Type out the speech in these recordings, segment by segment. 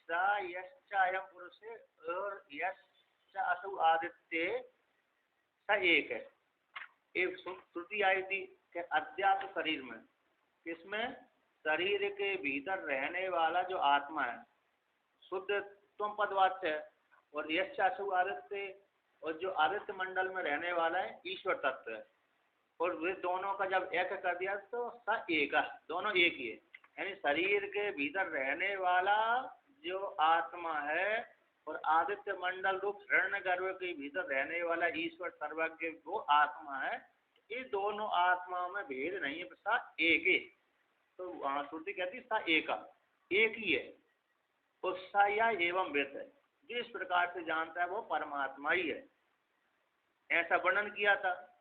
सा यश्चायम पुरुष और यश्च असु आदित्य सा एक है। एक श्रुति आई थी कि अध्यात्म शरीर में, किसमें? शरीर के भीतर रहने वाला जो आत्मा है, शुद्ध त्वम पदवाच्य है, और यश्च असु आदित्य, और जो आदित्य मंडल में रहने वाला है ईश्वर तत्व है। और वे दोनों का जब एक कर दिया तो स एक, दोनों एक ही है। यानी शरीर के भीतर रहने वाला जो आत्मा है और आदित्य मंडल रूप हिरण्यगर्भ के भीतर रहने वाला ईश्वर सर्वज्ञ वो आत्मा है, ये दोनों आत्माओं में भेद नहीं है, सा एक ही। तो वहां श्रुति कहती सा एक ही है। और सा या एवं वेद है, जिस प्रकार से जानता है वो परमात्मा ही है, ऐसा वर्णन किया था।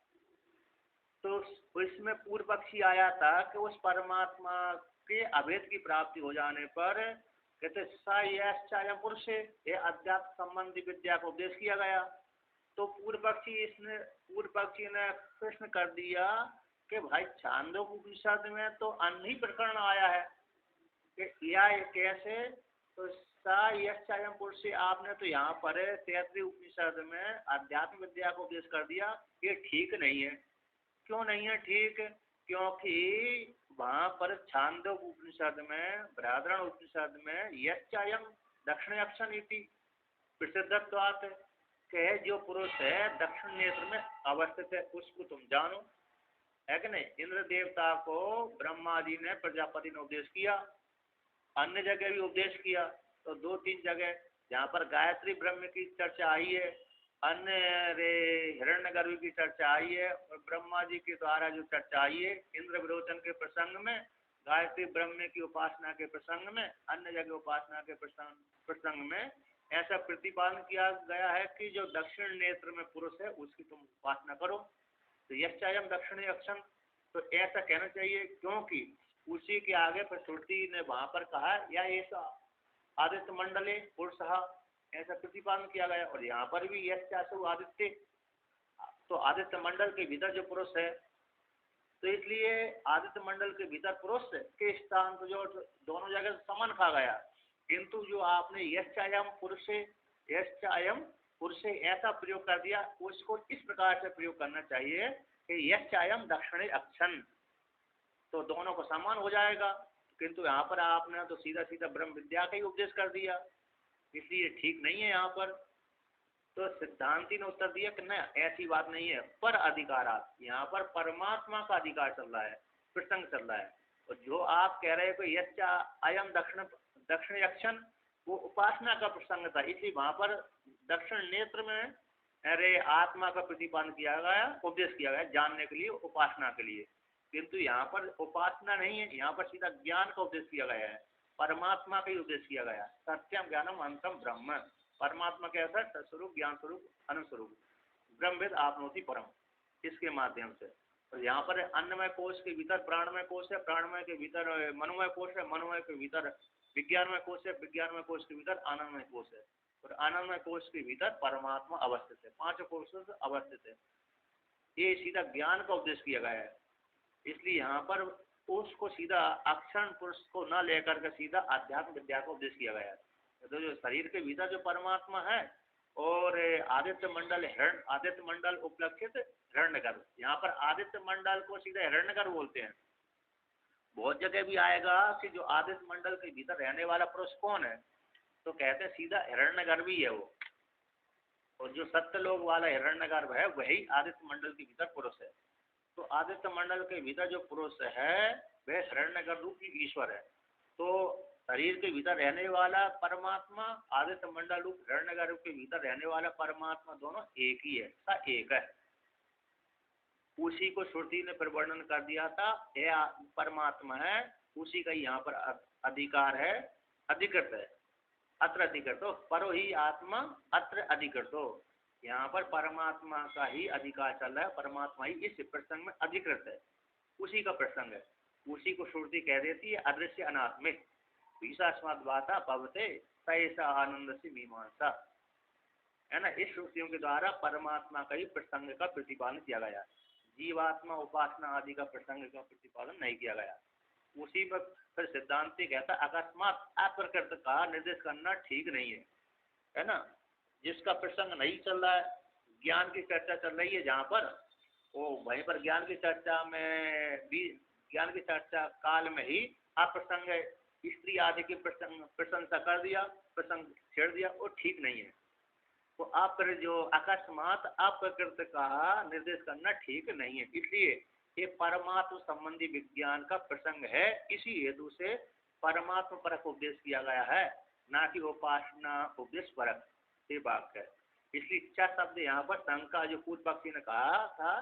तो इसमें पूर्व पक्षी आया था कि उस परमात्मा के अभेद की प्राप्ति हो जाने पर कहते स पुरुष ये अध्यात्म संबंधी विद्या को उपदेश किया गया। तो पूर्व पक्षी ने प्रश्न कर दिया कि भाई छांदोग्य उपनिषद में तो अन्य ही प्रकरण आया है कि या कैसे? तो स पुरुष आपने तो यहाँ पर तैतृय उपनिषद में अध्यात्म विद्या को उपदेश कर दिया, ये ठीक नहीं है। क्यों नहीं है ठीक? क्योंकि वहां पर छांदोग्य उपनिषद में, बृहदारण्यक उपनिषद में यश्चायम दक्षिण अक्षण इति प्रसिद्धत्वात् के जो पुरुष है दक्षिण नेत्र में अवस्थित है उसको तुम जानो, है कि नहीं? इंद्र देवता को ब्रह्मा जी ने, प्रजापति ने उपदेश किया, अन्य जगह भी उपदेश किया। तो 2-3 जगह जहाँ पर गायत्री ब्रह्म की चर्चा आई है, अन्य हिरण्यगर्भ की चर्चा आई है, और ब्रह्मा जी के द्वारा जो चर्चा आई है इंद्र विरोचन के प्रसंग में, गायत्री ब्रह्म की उपासना के प्रसंग में, अन्य जगह उपासना के प्रसंग में ऐसा प्रतिपादन किया गया है कि जो दक्षिण नेत्र में पुरुष है उसकी तुम उपासना करो। तो यश्चायम दक्षिणी अक्षम, तो ऐसा कहना चाहिए, क्योंकि उसी के आगे प्रश्रुति ने वहां पर कहा या ऐसा आदित्य मंडले पुरुष, ऐसा प्रतिपादन किया गया। और यहाँ पर भी यश्चासु आदित्य, तो आदित्य मंडल के भीतर जो पुरुष है, तो इसलिए आदित्य मंडल के भीतर पुरुष के स्थान तो जो दोनों जगह समान कहा गया, किंतु जो आपने यश्चायम पुरुष ऐसा प्रयोग कर दिया, उसको इस प्रकार से प्रयोग करना चाहिए कि यश्चायम दक्षिणे अक्षण, तो दोनों को समान हो जाएगा। किंतु यहाँ पर आपने तो सीधा सीधा ब्रह्म विद्या का ही उपदेश कर दिया, इसलिए ठीक नहीं है यहाँ पर। तो सिद्धांति ने उत्तर दिया कि नहीं, ऐसी बात नहीं है, पर अधिकारात, यहाँ पर परमात्मा का अधिकार चल रहा है, प्रसंग चल रहा है। और जो आप कह रहे हो कि यश्चा अयम दक्षिण अक्षण, वो उपासना का प्रसंग था, इसलिए वहां पर दक्षिण नेत्र में अरे आत्मा का प्रतिपादन किया गया, उपदेश किया गया जानने के लिए, उपासना के लिए। किंतु यहाँ पर उपासना नहीं है, यहाँ पर सीधा ज्ञान का उपदेश किया गया है, परमात्मा का ही उपदेश किया गया। सत्यम ज्ञानम अनंतम ब्रह्म, परमात्मा कैसा? सत्स्वरूप, ज्ञान स्वरूप, अनुस्वरूप, ब्रह्मविद आपनोति परम, इसके माध्यम से। तो यहाँ पर अन्नमय कोश के भीतर प्राणमय कोश है, प्राणमय के भीतर मनोमय कोश है, मनोमय के भीतर विज्ञानमय कोश है, विज्ञानमय कोश के भीतर आनंदमय कोश है, और आनंदमय कोश के भीतर परमात्मा अवस्थित है, 5 कोशों से अवस्थित है। ये सीधा ज्ञान का उपदेश किया गया है। इसलिए यहाँ पर उसको सीधा अक्षण पुरुष को न लेकर के सीधा आध्यात्म विद्या का उपदेश किया गया है। तो जो शरीर के भीतर जो परमात्मा है और आदित्य मंडल उपलक्षित हिरण्यगर्भ, यहाँ पर आदित्य मंडल को सीधा हिरण्यगर्भ बोलते हैं। बहुत जगह भी आएगा कि जो आदित्य मंडल के भीतर रहने वाला पुरुष कौन है, तो कहते हैं सीधा हिरण्यगर्भ ही है वो, और जो सत्यलोक वाला हिरण्यगर्भ है वही आदित्य मंडल के भीतर पुरुष है। तो आदित्य मंडल के भीतर जो पुरुष है वह हिरण्यगर्भ रूपी ईश्वर है। तो शरीर के भीतर रहने वाला परमात्मा, आदित्य मंडल रूप हिरण्यगर्भ के भीतर रहने वाला परमात्मा, दोनों एक ही है, सा एक है। उसी को श्रुति ने प्रवर्णन कर दिया था, यह परमात्मा है, उसी का यहाँ पर अधिकार है, अधिकृत है, अत्र अधिकृतो, परो ही आत्मा अत्र अधिकृतो, यहाँ पर परमात्मा का ही अधिकार चल रहा है, परमात्मा ही इस प्रसंग में अधिकृत है, उसी का प्रसंग है। उसी को श्रुति कह देती है अदृश्य अनात्मिक, विशास्माद बाता भवते तैसा आनंद से मीमांसा, है ना। इस श्रुतियों के द्वारा परमात्मा का ही प्रसंग का प्रतिपादन किया गया, जीवात्मा उपासना आदि का प्रसंग का प्रतिपादन नहीं किया गया। उसी में फिर सिद्धांति कहता अकस्मात अप्रकृत का निर्देश करना ठीक नहीं है ना। जिसका प्रसंग नहीं चल रहा है, ज्ञान की चर्चा चल रही है जहाँ पर, वो वहीं पर ज्ञान की चर्चा में भी, ज्ञान की चर्चा काल में ही अप्रसंग स्त्री आदि की प्रशंसा कर दिया, प्रसंग छेड़ दिया, वो ठीक नहीं है। तो आप जो अकस्मात अप्रकृत का निर्देश करना ठीक नहीं है, इसलिए ये परमात्म संबंधी विज्ञान का प्रसंग है, इसी हेतु से परमात्मा परक उपदेश किया गया है, ना कि उपासना उपदेश परक। ये बात है। इसलिए इच्छा शब्द यहाँ पर शंका जो पूर्व पक्षी ने कहा था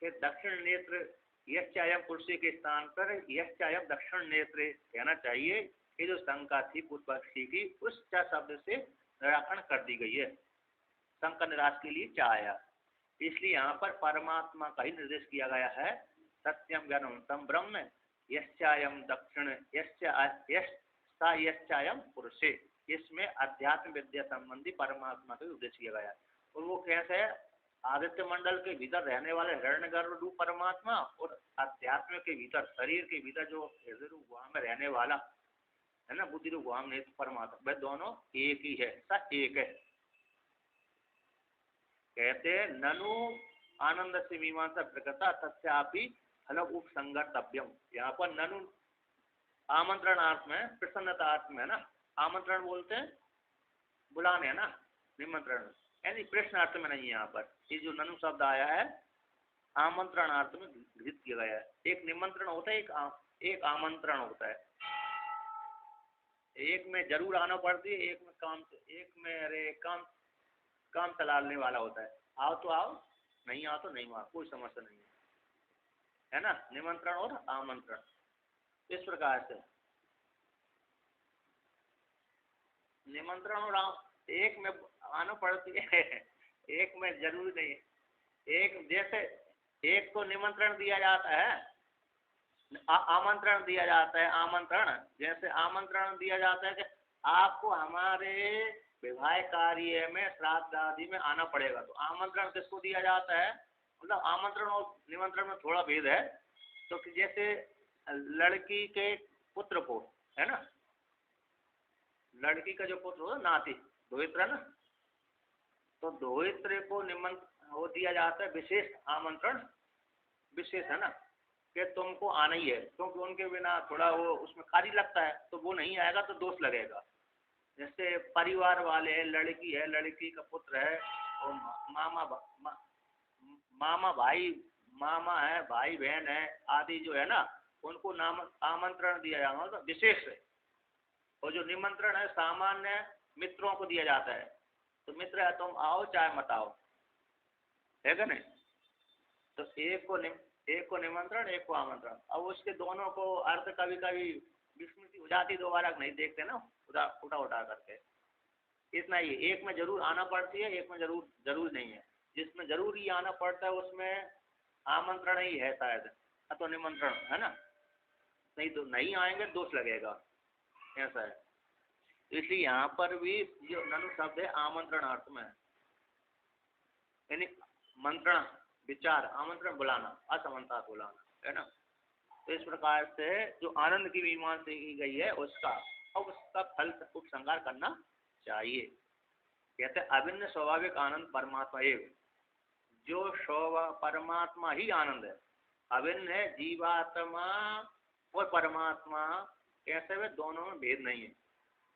कि दक्षिण नेत्र यश्चायम पुरुषे के स्थान पर यश्चायम दक्षिण नेत्र कहना चाहिए, ये जो शंका थी पूर्व पक्षी की, उस इच्छा शब्द से निराकरण कर दी गई है, शंका निराश के लिए चाया। इसलिए यहाँ पर परमात्मा का ही निर्देश किया गया है, सत्यम ज्ञानवंतम ब्रह्म यश्चायम दक्षिण यश्चायम पुरुषे। इसमें अध्यात्म विद्या संबंधी परमात्मा का उद्देश्य किया गया। और वो कैसे है, आदित्य मंडल के भीतर रहने वाले हिरण्यगर्भ रूप परमात्मा और अध्यात्म के भीतर, शरीर के भीतर जो हृदय रूप गुहा में रहने वाला है ना, बुद्धि रूप गुहा में परमात्मा, वह दोनों एक ही है, सब एक है। कहते ननु आनंद से मीमांसा प्रकृता तस्यापि फल उपसंगतव्यम। यहाँ पर ननु आमंत्रणार्थ में, प्रसन्नतार्थ में ना, आमंत्रण बोलते हैं बुलाने है ना, निमंत्रण, यानी प्रश्नार्थ में नहीं है। यहाँ पर ये जो ननु शब्द आया है आमंत्रणार्थ में घृत किया गया है। एक निमंत्रण होता है, एक आमंत्रण होता है। एक में जरूर आना पड़ती है, एक में काम, एक में अरे काम चलाने वाला होता है, आओ तो आओ, नहीं आओ तो नहीं आओ, कोई समस्या नहीं है ना। निमंत्रण और आमंत्रण इस प्रकार से, निमंत्रण और एक में आना पड़ती है, एक में जरूरी नहीं है। एक जैसे एक को निमंत्रण दिया जाता है, आमंत्रण दिया जाता है, आमंत्रण जैसे आमंत्रण दिया जाता है कि आपको हमारे विवाह कार्य में, श्राद्ध आदि में आना पड़ेगा, तो आमंत्रण किसको दिया जाता है, मतलब आमंत्रण और निमंत्रण में थोड़ा भेद है। तो जैसे लड़की के पुत्र को है ना, लड़की का जो पुत्र हो नाती दोहित्र ना, तो दोहित्र को निमंत्रण वो दिया जाता है, विशेष आमंत्रण, विशेष है ना, कि तुमको आना ही है, क्योंकि उनके बिना थोड़ा वो उसमें कार्य लगता है, तो वो नहीं आएगा तो दोष लगेगा। जैसे परिवार वाले है, लड़की है, लड़की का पुत्र है, और मामा भाई, मामा है, भाई बहन है आदि जो है ना, उनको नाम आमंत्रण दिया जाएगा, तो विशेष है। और जो निमंत्रण है सामान्य मित्रों को दिया जाता है, तो मित्र है तुम आओ चाहे मत आओ, है क्या नहीं। तो एक को निमंत्रण, एक को आमंत्रण। अब उसके दोनों को अर्थ कभी कभी विस्मृति हो जाती, दोबारा नहीं देखते ना, उठा करके। इतना ही, एक में जरूर आना पड़ती है, एक में जरूर नहीं है। जिसमें जरूर ही आना पड़ता है उसमें आमंत्रण ही है शायद, अथवा निमंत्रण है ना, नहीं तो नहीं आएंगे दोष लगेगा, ऐसा है। इसलिए यहाँ पर भी जो ननु शब्द है आमंत्रणार्थ में है, यानी मंत्रण, विचार, आमंत्रण बुलाना, असमंता बुलाना, है ना। तो इस प्रकार से जो आनंद की मीमांसा की गई है उसका फल उपसंहार करना चाहिए। कहते हैं अभिन्न स्वाभाविक आनंद परमात्मा एवं, जो परमात्मा ही आनंद है, अभिन्न है, जीवात्मा और परमात्मा कैसे वे दोनों में भेद नहीं है।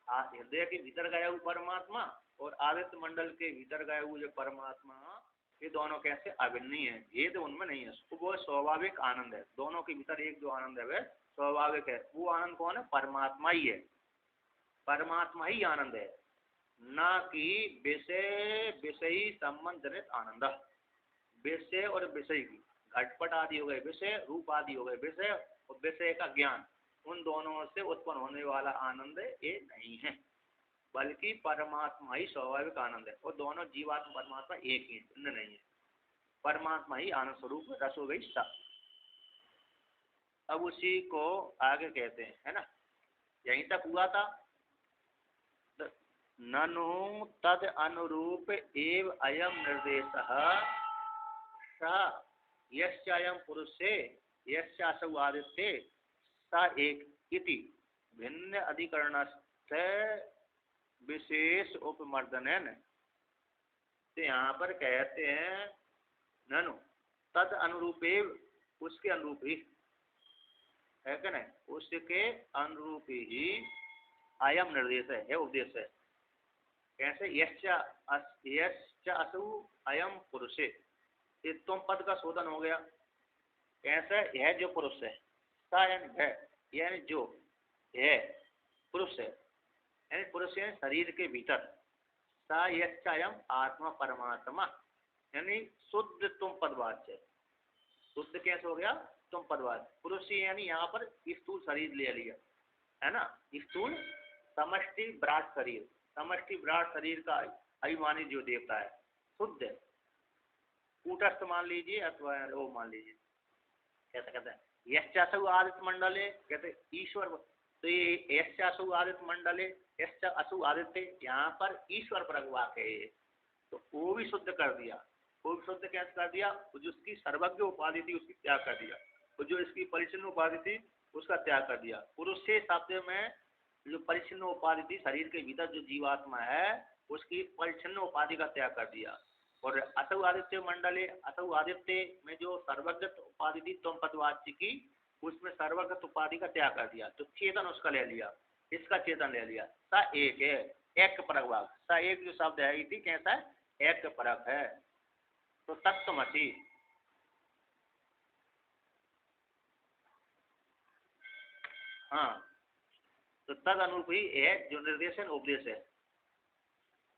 हृदय के भीतर गया हुआ परमात्मा और आदित्य मंडल के भीतर गया हुआ जो परमात्मा, ये दोनों कैसे अभिन्न है, भेद उनमें नहीं है। वो स्वाभाविक आनंद है, दोनों के भीतर एक जो आनंद है वह स्वाभाविक है। वो आनंद कौन है, परमात्मा ही है, परमात्मा ही आनंद है, ना कि विषयी संबंध जनित आनंद। विषय और विषय की, घटपट आदि हो गए विषय, रूप आदि हो गए विषय, और विषय का ज्ञान, उन दोनों से उत्पन्न होने वाला आनंद ये नहीं है, बल्कि परमात्मा ही स्वाभाविक आनंद है। और दोनों जीवात्मा परमात्मा एक ही, भिन्न नहीं है, परमात्मा ही आनंद स्वरूप रस हो गई सब। अब उसी को आगे कहते हैं, है ना, यहीं तक हुआ था। ननु तद अनुरूप एव अयम निर्देशः स यश्चायम पुरुषे यश्चासौ आदित्ये स सा एक इति भिन्न अधिकरणस्य विशेष उपमर्दन। तो यहाँ पर कहते हैं ननु तद अनुरूपे, उसके अनुरूप ही है क्या नहीं, उसके अनुरूप ही अयम निर्देश है उपदेश है। कैसे? यश्च असु अयम पुरुष, ये तुम पद का शोधन हो गया। कैसे? यह जो पुरुष है, सा यानी जो है पुरुष है, यानी पुरुष है शरीर के भीतर, सा यश्च अयम आत्मा परमात्मा, यानी शुद्ध तुम पदवाच्य। शुद्ध कैसे हो गया? तुम पदवाच्य। पुरुष यानी यहाँ पर स्थूल शरीर ले लिया है ना, स्थूल समष्टि विराट शरीर, समष्टि विराट शरीर का अभिमानी जो देवता है शुद्ध है, कूटस्थ मान लीजिए अथवा वो मान लीजिए। कैसे कहते हैं? यश्चासु आदित्य मंडले, कहते ईश्वर। तो ये यश्चासु आदित्य मंडले, यश्च असु आदित्य, यहाँ पर ईश्वर पर वाक है ये, तो वो भी शुद्ध कर दिया। वो भी शुद्ध कैसे कर दिया? जो उसकी सर्वज्ञ उपाधि थी उसकी त्याग कर दिया, तो जो इसकी परिचिन्न उपाधि थी उसका त्याग कर दिया। पुरुष से शब्द में जो परिचिन्न उपाधि थी शरीर के भीतर जो जीवात्मा है उसकी परिचिन्न उपाधि का त्याग कर दिया। और असौ आदित्य मंडले, असौ आदित्य में जो सर्वगत उपाधि थी तुम पदवाच्य की, उसमें सर्वगत उपाधि का त्याग कर दिया, तो चेतन उसका ले लिया, इसका चेतन ले लिया। सा एक है, एक परक भाग। सा एक जो शब्द है इति कैसा है? एक परक है। तो तत्वमसि, हाँ, तो तद अनुरूप ही है जो निर्देशन उपदेश है।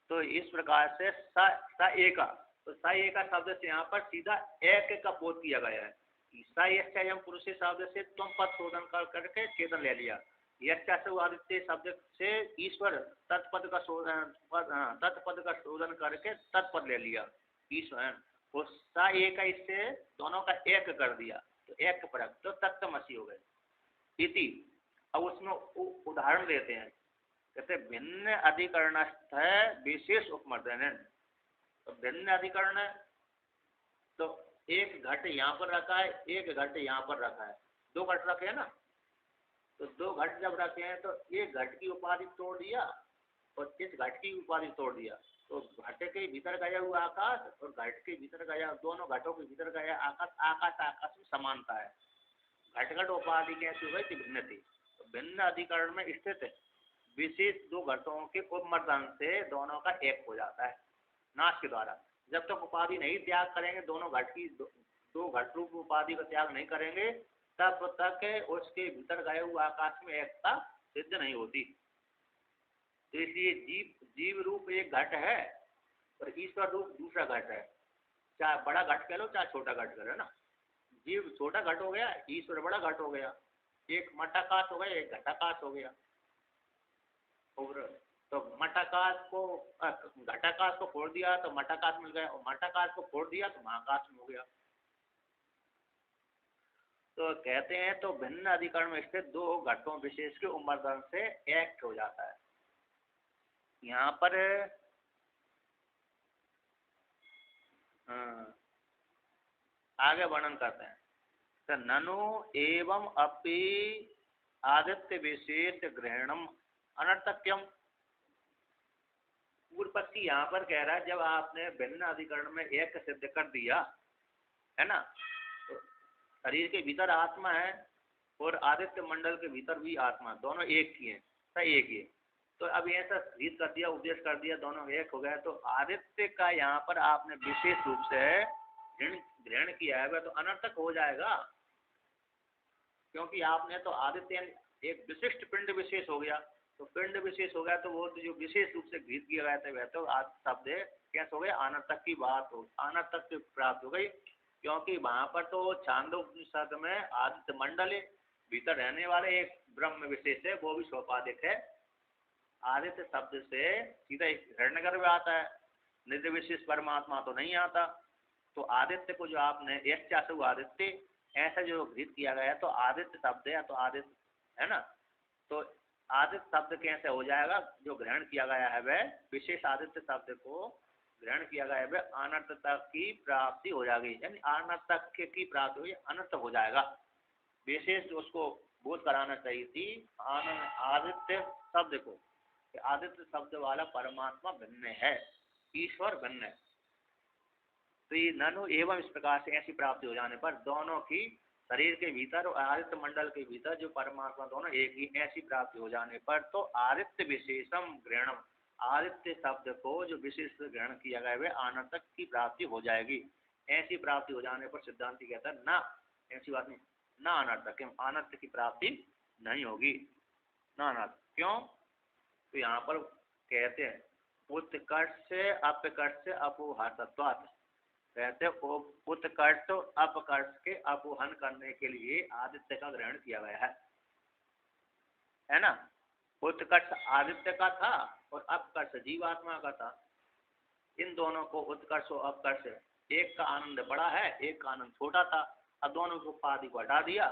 तो इस प्रकार से स एका, तो स एका शब्द से यहाँ पर सीधा एक का बोध किया गया है। स यम पुरुष शब्द से तुम पद शोधन कर करके चेतन ले लिया। यश्चासु आदित्य शब्द से ईश्वर तत्पद का शोधन, तत्पद का शोधन करके तत्पद ले लिया ईश्वर। और स एका इससे दोनों का एक कर दिया, तो एक परक, तो तत्वमसि हो गए इति। अब उसमें उदाहरण देते हैं, कहते भिन्न अधिकरणस्थ विशेष उपमर्दन। तो भिन्न अधिकरण, तो एक घट यहाँ पर रखा है, एक घट यहाँ पर रखा है, दो घट रखे हैं ना। तो दो घट जब रखे हैं तो एक घट की उपाधि तोड़ दिया और इस घट की उपाधि तोड़ दिया, तो घट के भीतर गया हुआ आकाश और घट के भीतर गया, दोनों घटों के भीतर गया आकाश, आकाश आकाश में समानता है। घट घट उपाधि कैसी हुई थी? भिन्न थी। तो भिन्न अधिकरण में स्थित विशेष दो घटों के उपमर्दन से दोनों का एक हो जाता है नाश के द्वारा। जब तक उपाधि नहीं त्याग करेंगे, दोनों घट की दो घट रूप उपाधि का त्याग नहीं करेंगे, तब तक उसके भीतर गए हुए आकाश में एकता सिद्ध नहीं होती। तो इसलिए जीव रूप एक घट है और ईश्वर रूप दूसरा घट है। चाहे बड़ा घट कह लो चाहे छोटा घट कह लो ना, जीव छोटा घट हो गया, ईश्वर बड़ा घट हो गया। एक मठाकाश हो गया, एक घटाकाश हो गया। और तो मठाकाश को घटाकाश को फोड़ दिया तो मठाकाश मिल गया, और मठाकाश को फोड़ दिया तो महाकाश में हो गया। तो कहते हैं तो भिन्न अधिकरण में स्थित दो घटों विशेष के उमर्दन से एक हो जाता है। यहाँ पर आगे वर्णन करते हैं, तो ननु एवं अपि आदित्य विशेष ग्रहणम अनर्थक्यम। पूर्व पक्षी यहाँ पर कह रहा है जब आपने भिन्न अधिकरण में एक सिद्ध कर दिया है ना, तो शरीर के भीतर आत्मा है और आदित्य मंडल के भीतर भी आत्मा, दोनों एक ही है, सही एक ही। तो अब ऐसा सिद्ध कर दिया, उपदेश कर दिया, दोनों एक हो गए, तो आदित्य का यहाँ पर आपने विशेष रूप से ग्रहण किया है तो अनर्थक हो जाएगा, क्योंकि आपने तो आदित्य एक विशिष्ट पिंड विशेष हो गया। तो पिंड विशेष हो गया तो वो तो जो विशेष रूप से गृहीत किया गया था वह तो शब्द कैसे हो गया? अनर्थक की बात हो, अनर्थक की प्राप्त हो गई, क्योंकि वहां पर तो छांदोपनिषद में आदित्य मंडल भीतर रहने वाले एक ब्रह्म विशेष है, वो भी सोपाधिक है। आदित्य शब्द से सीधा हिरण्यगर्भ आता है, नित्य विशेष परमात्मा तो नहीं आता। तो आदित्य को जो आपने यश्चासु आदित्य ऐसा जो गृहीत किया गया है, तो आदित्य शब्द है, तो आदित्य है ना, तो आदित्य शब्द कैसे हो जाएगा? जो ग्रहण किया गया है वह विशेष आदित्य शब्द को ग्रहण किया गया है वह अनर्थता की प्राप्ति हो जाएगी, यानी अनर्थक की प्राप्ति हुई, अनर्थ हो जाएगा। विशेष उसको बोध कराना चाहिए थी आनंद आदित्य शब्द को, कि आदित्य शब्द वाला परमात्मा भिन्न है, ईश्वर भिन्न है। तो ये ननु एवं इस प्रकार से ऐसी प्राप्ति हो जाने पर दोनों की शरीर के भीतर और आदित्य मंडल के भीतर जो परमात्मा दोनों एक ही, ऐसी प्राप्ति हो जाने पर तो आदित्य विशेषम ग्रहणम, आदित्य शब्द को जो विशेष ग्रहण किया गया है आनंद तक की प्राप्ति हो जाएगी। ऐसी प्राप्ति हो जाने पर सिद्धांति कहता है ना, ऐसी बात नहीं, ना अनर्थ, अनर्थ की प्राप्ति नहीं होगी, ना अनर्थ। क्यों? तो यहाँ पर कहते हैं उत्कर्ष अपकर्ष अपोहतत्वात्, कहते हैं उत्कर्ष अपकर्ष के अपोहन करने के लिए आदित्य का ग्रहण किया गया है ना। उत्कर्ष आदित्य का था और अपकर्ष जीवात्मा का था। इन दोनों को उत्कर्ष और अपकर्ष, एक का आनंद बड़ा है, एक का आनंद छोटा था, अब दोनों को उपाधि को हटा दिया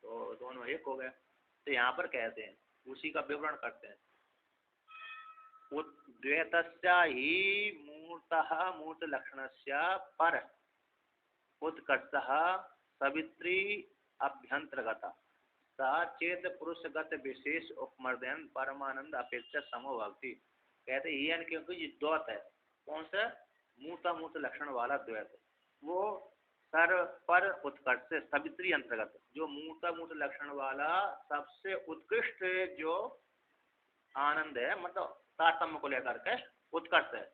तो दोनों एक हो गए। तो यहाँ पर कहते हैं, उसी का विवरण करते हैं, द्वैतस्या ही मूर्तः मूर्त लक्षणस्या पर उत्कर्षः सवित्री अभ्यंतर्गता सा चेत पुरुषगत विशेष उपमर्दन परमानंद अपेक्षा समो भक्ति। कहते हैं क्योंकि ये द्वैत है, कौन सा? मूर्ता मूर्त लक्षण वाला द्वैत, वो सर पर उत्कर्ष से सवित्री अंतर्गत, जो मूर्ता मूर्त लक्षण वाला सबसे उत्कृष्ट जो आनंद है, मतलब तारतम्य को लेकर के उत्कर्ष है।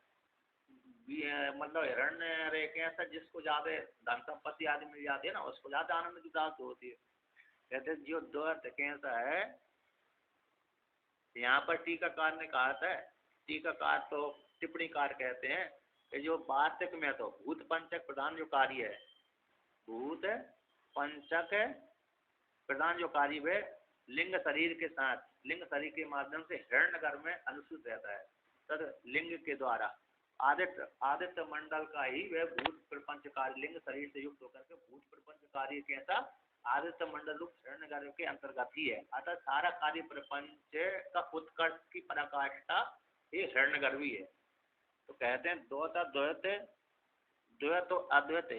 मतलब हिरण्य रेखा जिसको ज्यादा धन संपत्ति आदि मिल जाती है ना, उसको ज्यादा आनंद की प्राप्ति होती है। कहते जो द्वैत कैसा है, यहाँ पर टीकाकार ने कहा था, टीकाकार तो टिप्पणीकार कहते हैं कि जो वास्तविक में तो भूत पंचक प्रधान जो कार्य है, भूत पंचक प्रधान जो कार्य है लिंग शरीर के साथ, लिंग शरीर के माध्यम से हिरण्यगर्भ में अनुसूत रहता है, तद लिंग के द्वारा आदित्य मंडल का ही वह भूत प्रपंच कार्य लिंग शरीर से युक्त होकर के भूत प्रपंच कार्य कैसा आदित्य मंडल रूप हिरण्यगर्भ के अंतर्गत ही है। अतः सारा कार्य प्रपंच का उत्कर्ष की पराकाष्ठा ये हिरण्यगर्भ ही है। तो कहते हैं द्वैत तो अद्वैत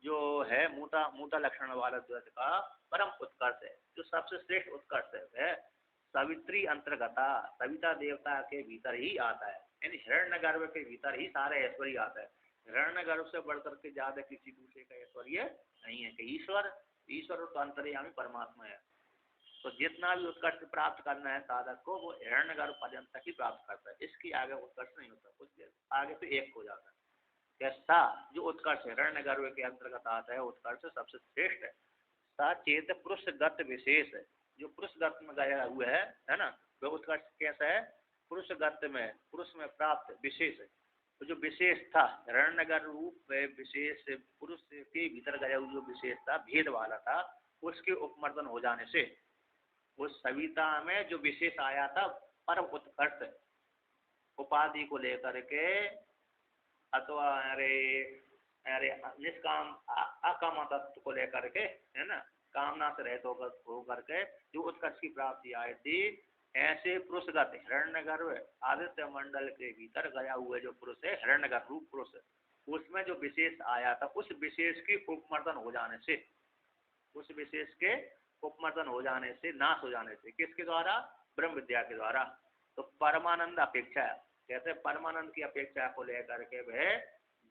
जो है मूता लक्षण वाला द्वैत का परम उत्कर्ष है, जो सबसे श्रेष्ठ उत्कर्ष है, वह सवित्री अंतर्गता, सविता देवता के भीतर ही आता है, यानी हिरण्यगर्भ के भीतर ही सारा ऐश्वर्य आता है। हिरण्यगर्भ से बढ़कर के ज्यादा किसी दूसरे का ऐश्वर्य नहीं है कि ईश्वर तो अंतर्यामी परमात्मा है। तो जितना भी उत्कर्ष प्राप्त करना है साधक को, वो हिरण्यगर्भ पर्यंत तक ही प्राप्त करता है, इसकी आगे उत्कर्ष नहीं होता, उसके आगे तो एक हो जाता है। कैसा जो उत्कर्ष हिरण्यगर्भ के अंतर्गत आता है, उत्कर्ष सबसे श्रेष्ठ है। सा चेत पुरुषगत विशेष है, जो पुरुषगत में गया हुआ है ना, वह उत्कर्ष कैसा है? पुरुषगत में, पुरुष में प्राप्त विशेष है। तो जो विशेष था हिरण्यगर्भ रूप में विशेष पुरुष के भीतर गया हुआ जो विशेष था, भेद वाला था, उसके उपमर्दन हो जाने से उस सविता में जो विशेष आया था परम उत्कर्ष उपाधि को लेकर के, अथवा अरे निष्काम अकाम तत्व को लेकर के, है ना, कामना से रहित होकर के जो उत्कर्ष की प्राप्ति आई थी, ऐसे पुरुषगत हिरण्यगर्भ आदित्य मंडल के भीतर गया हुआ जो पुरुष है, हिरण्यगर्भ रूप पुरुष, उसमें जो विशेष आया था, उस विशेष के उपमर्दन हो जाने से, उस विशेष के उपमर्दन हो जाने से, नाश हो जाने से, किसके द्वारा? ब्रह्म विद्या के द्वारा। तो परमानंद अपेक्षा, कहते हैं परमानंद की अपेक्षा को लेकर के वह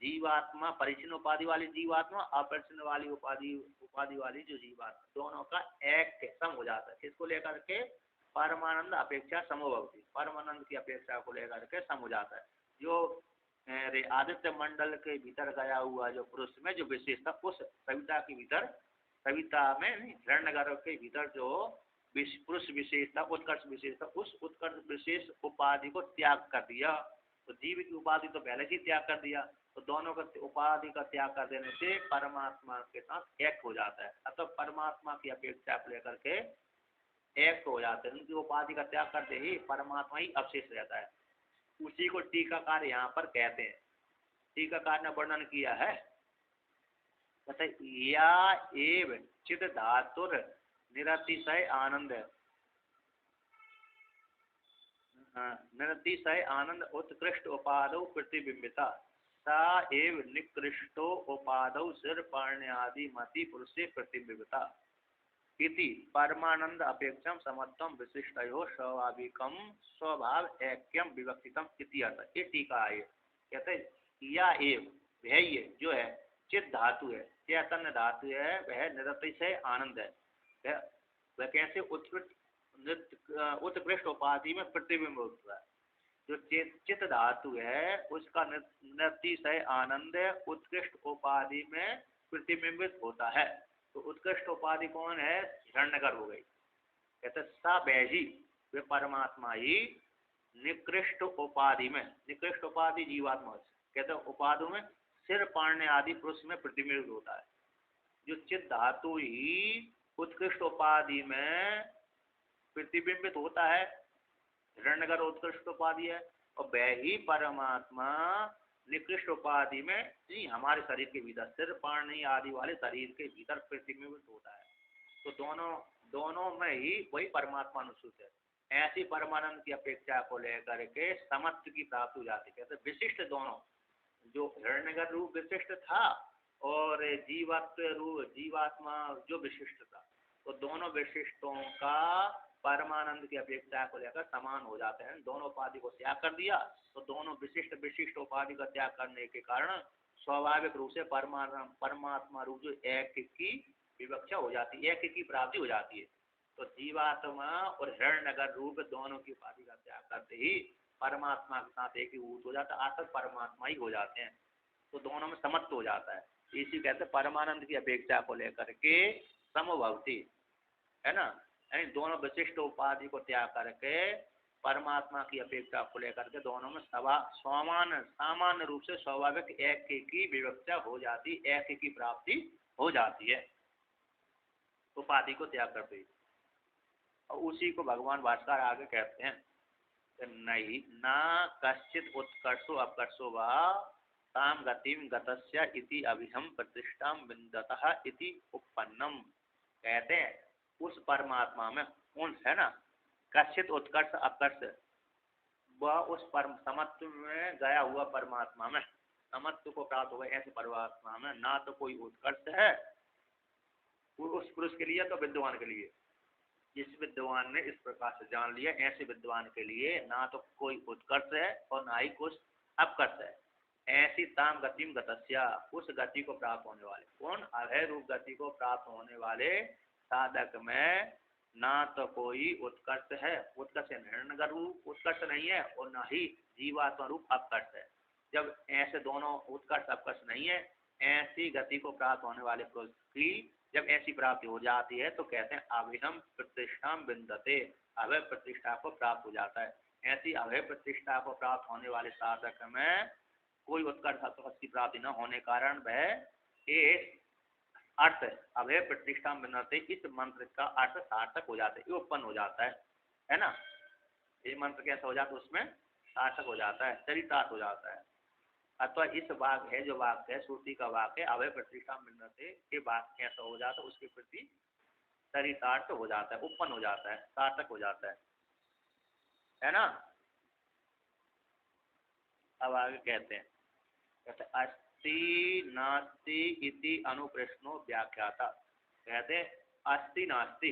जीवात्मा, परिचिन उपाधि वाली जीवात्मा, अपरिचिन वाली उपाधि वाली जो जीवात्मा, दोनों का एक सम हो जाता है। किसको लेकर के? परमानंद अपेक्षा समोभवती, परमानंद की अपेक्षा को लेकर के सम हो जाता है। जो आदित्य मंडल के भीतर गया हुआ जो पुरुष में जो विशेषता, उस सविता के भीतर, सविता में हिरण्यगर्भ के भीतर जो पुरुष विशेषता, उत्कर्ष विशेषता, उस उत्कर्ष विशेष उपाधि को त्याग कर दिया। तो जीव की उपाधि तो पहले ही त्याग कर दिया, तो दोनों का उपाधि का त्याग कर देने से परमात्मा के साथ एक हो जाता है। अतः परमात्मा की अपेक्षा को लेकर के एक हो जाते हैं, उनकी उपाधि का त्याग करते ही परमात्मा ही अवशेष रहता है। उसी को टीकाकार यहाँ पर कहते हैं। टीकाकार ने वर्णन किया है, या एव चिद धातुर निरतिशय आनंद, निरतिशय आनंद उत्कृष्ट उपादौ प्रतिबिंबिता, सा एव निकृष्टो उपादौ सिर पाण्यादि मति पुरुषे प्रतिबिंबिता। इति परमानंद अपेक्षम समत्वम विशिष्टयो स्वाभाविकम स्वभाव ऐक्यम विवक्षितम इति अर्थ। ये टीका है। कहते या एव वह ये जो है चित धातु है, चैतन्य धातु है, वह निरतिशय आनंद है। वह कैसे उत्कृष्ट उपाधि में प्रतिबिंब होता है। जो चित धातु है उसका निरतिशय आनंद उत्कृष्ट उपाधि में प्रतिबिंबित होता है। तो उत्कृष्ट उपाधि कौन है? हिरण्यगर हो गई। कहते सा बैजी वे परमात्मा ही निकृष्ट उपाधि में, निकृष्ट उपाधि जीवात्मा, कहते उपाधि में सिर पाड़ने आदि पुरुष में प्रतिबिंबित होता है। जो चित धातु ही उत्कृष्ट उपाधि में प्रतिबिंबित होता है, हिरण्यगर उत्कृष्ट उपाधि है, और वह ही परमात्मा निकृष्ट उपाधि में हमारे शरीर के भीतर सिर पाड़ने आदि वाले शरीर के भीतर प्रतिबिंबित होता है। तो दोनों में ही वही परमात्मा अनुसूत है। ऐसी परमानंद की अपेक्षा को लेकर के समत्व की प्राप्ति हो जाती है। कहते विशिष्ट दोनों, जो हिरण्यगर रूप विशिष्ट था और जीवात्मा जो विशिष्ट था, तो दोनों विशिष्टों का परमानंद की अपेक्षा को लेकर समान हो जाते हैं। दोनों उपाधि को त्याग कर दिया तो दोनों विशिष्ट उपाधि का त्याग करने के कारण स्वाभाविक रूप से परमात्मा रूप जो एक की विवक्षा हो जाती है, एक की प्राप्ति हो जाती है। तो जीवात्मा और हिरण्यगर रूप दोनों की उपाधि का त्याग करते ही परमात्मा के साथ एक ही हो जाता है, आखिर परमात्मा ही हो जाते हैं। तो दोनों में समत्व हो जाता है। इसी कहते परमानंद की अपेक्षा को लेकर के समभवती, है ना, यानी दोनों विशिष्ट उपाधि को त्याग करके परमात्मा की अपेक्षा को लेकर के दोनों में सामान्य रूप से स्वाभाविक एक की विवक्षा हो जाती, एक की प्राप्ति हो जाती है उपाधि को त्याग करते ही। और उसी को भगवान भास्कर आगे कहते हैं नहीं ना कश्चित उत्कर्षो अपकर्षो वा ताम गतिम गतस्य इति अभिहम प्रतिष्ठाम विन्दतः इति उपपन्नम। कहते हैं उस परमात्मा में उन, है ना, कश्चित उत्कर्ष अपकर्ष, वह उस परम समत्व में गया हुआ परमात्मा में, समत्व को प्राप्त हुआ ऐसे परमात्मा में ना तो कोई उत्कर्ष है उस पुरुष के लिए तो विद्वान के लिए। जिस विद्वान ने इस प्रकार से जान लिया, ऐसे विद्वान के लिए ना तो कोई उत्कर्ष है और ना ही कुछ अपकर्ष है। ऐसी ताम गतिम गतस्या, उस गति को प्राप्त होने वाले, कौन? अभय रूप गति को प्राप्त होने वाले साधक में ना तो कोई उत्कर्ष है, उत्कर्ष हिरण्यगर रूप उत्कर्ष नहीं है, और ना ही जीवात्मा रूप अपकर्ष है। जब ऐसे दोनों उत्कर्ष अपकर्ष नहीं है, ऐसी गति को प्राप्त होने वाले पुरुष की जब ऐसी प्राप्ति हो जाती है तो कहते हैं अभिहम प्रतिष्ठा विन्दते, अभय प्रतिष्ठा को प्राप्त हो जाता है। ऐसी अभय प्रतिष्ठा को प्राप्त होने वाले साधक में कोई उत्कर्ष की प्राप्ति न होने कारण वह एक अर्थ अभय प्रतिष्ठा विन्दते, इस मंत्र का अर्थ सार्थक हो जाता है, उत्पन्न हो जाता है ना। ये मंत्र कैसा हो जाता है? उसमें सार्थक हो जाता है, चरितार्थ हो जाता है। अथवा इस वाक्य है, जो वाक्य है श्रुति का वाक्य अभय प्रतिष्ठा मिलने के वाक्य कैसा हो जाता है, उसके प्रति चरितार्थ हो जाता है, उत्पन्न हो जाता है, सार्थक हो जाता है ना। अब आगे कहते हैं अस्ति नास्ति इति अनुप्रश्नो व्याख्याता। कहते हैं अस्ति नास्ति,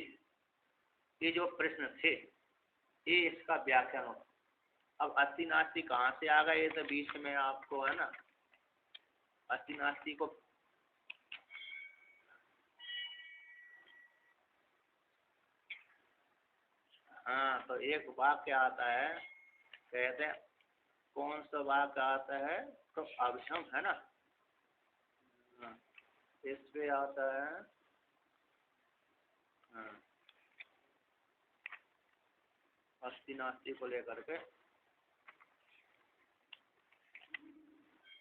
ये जो प्रश्न थे ये इसका व्याख्यान होता। अब अस्ति नास्ति कहाँ से आ गए? ये तो बीच में आपको, है ना, अस्ति नास्ति को हाँ, तो एक वाक्य आता है, कहते हैं कौन सा वाक्य आता है? तो अभिहम, है ना, इस पे आता है, अस्ति नास्ति को लेकर के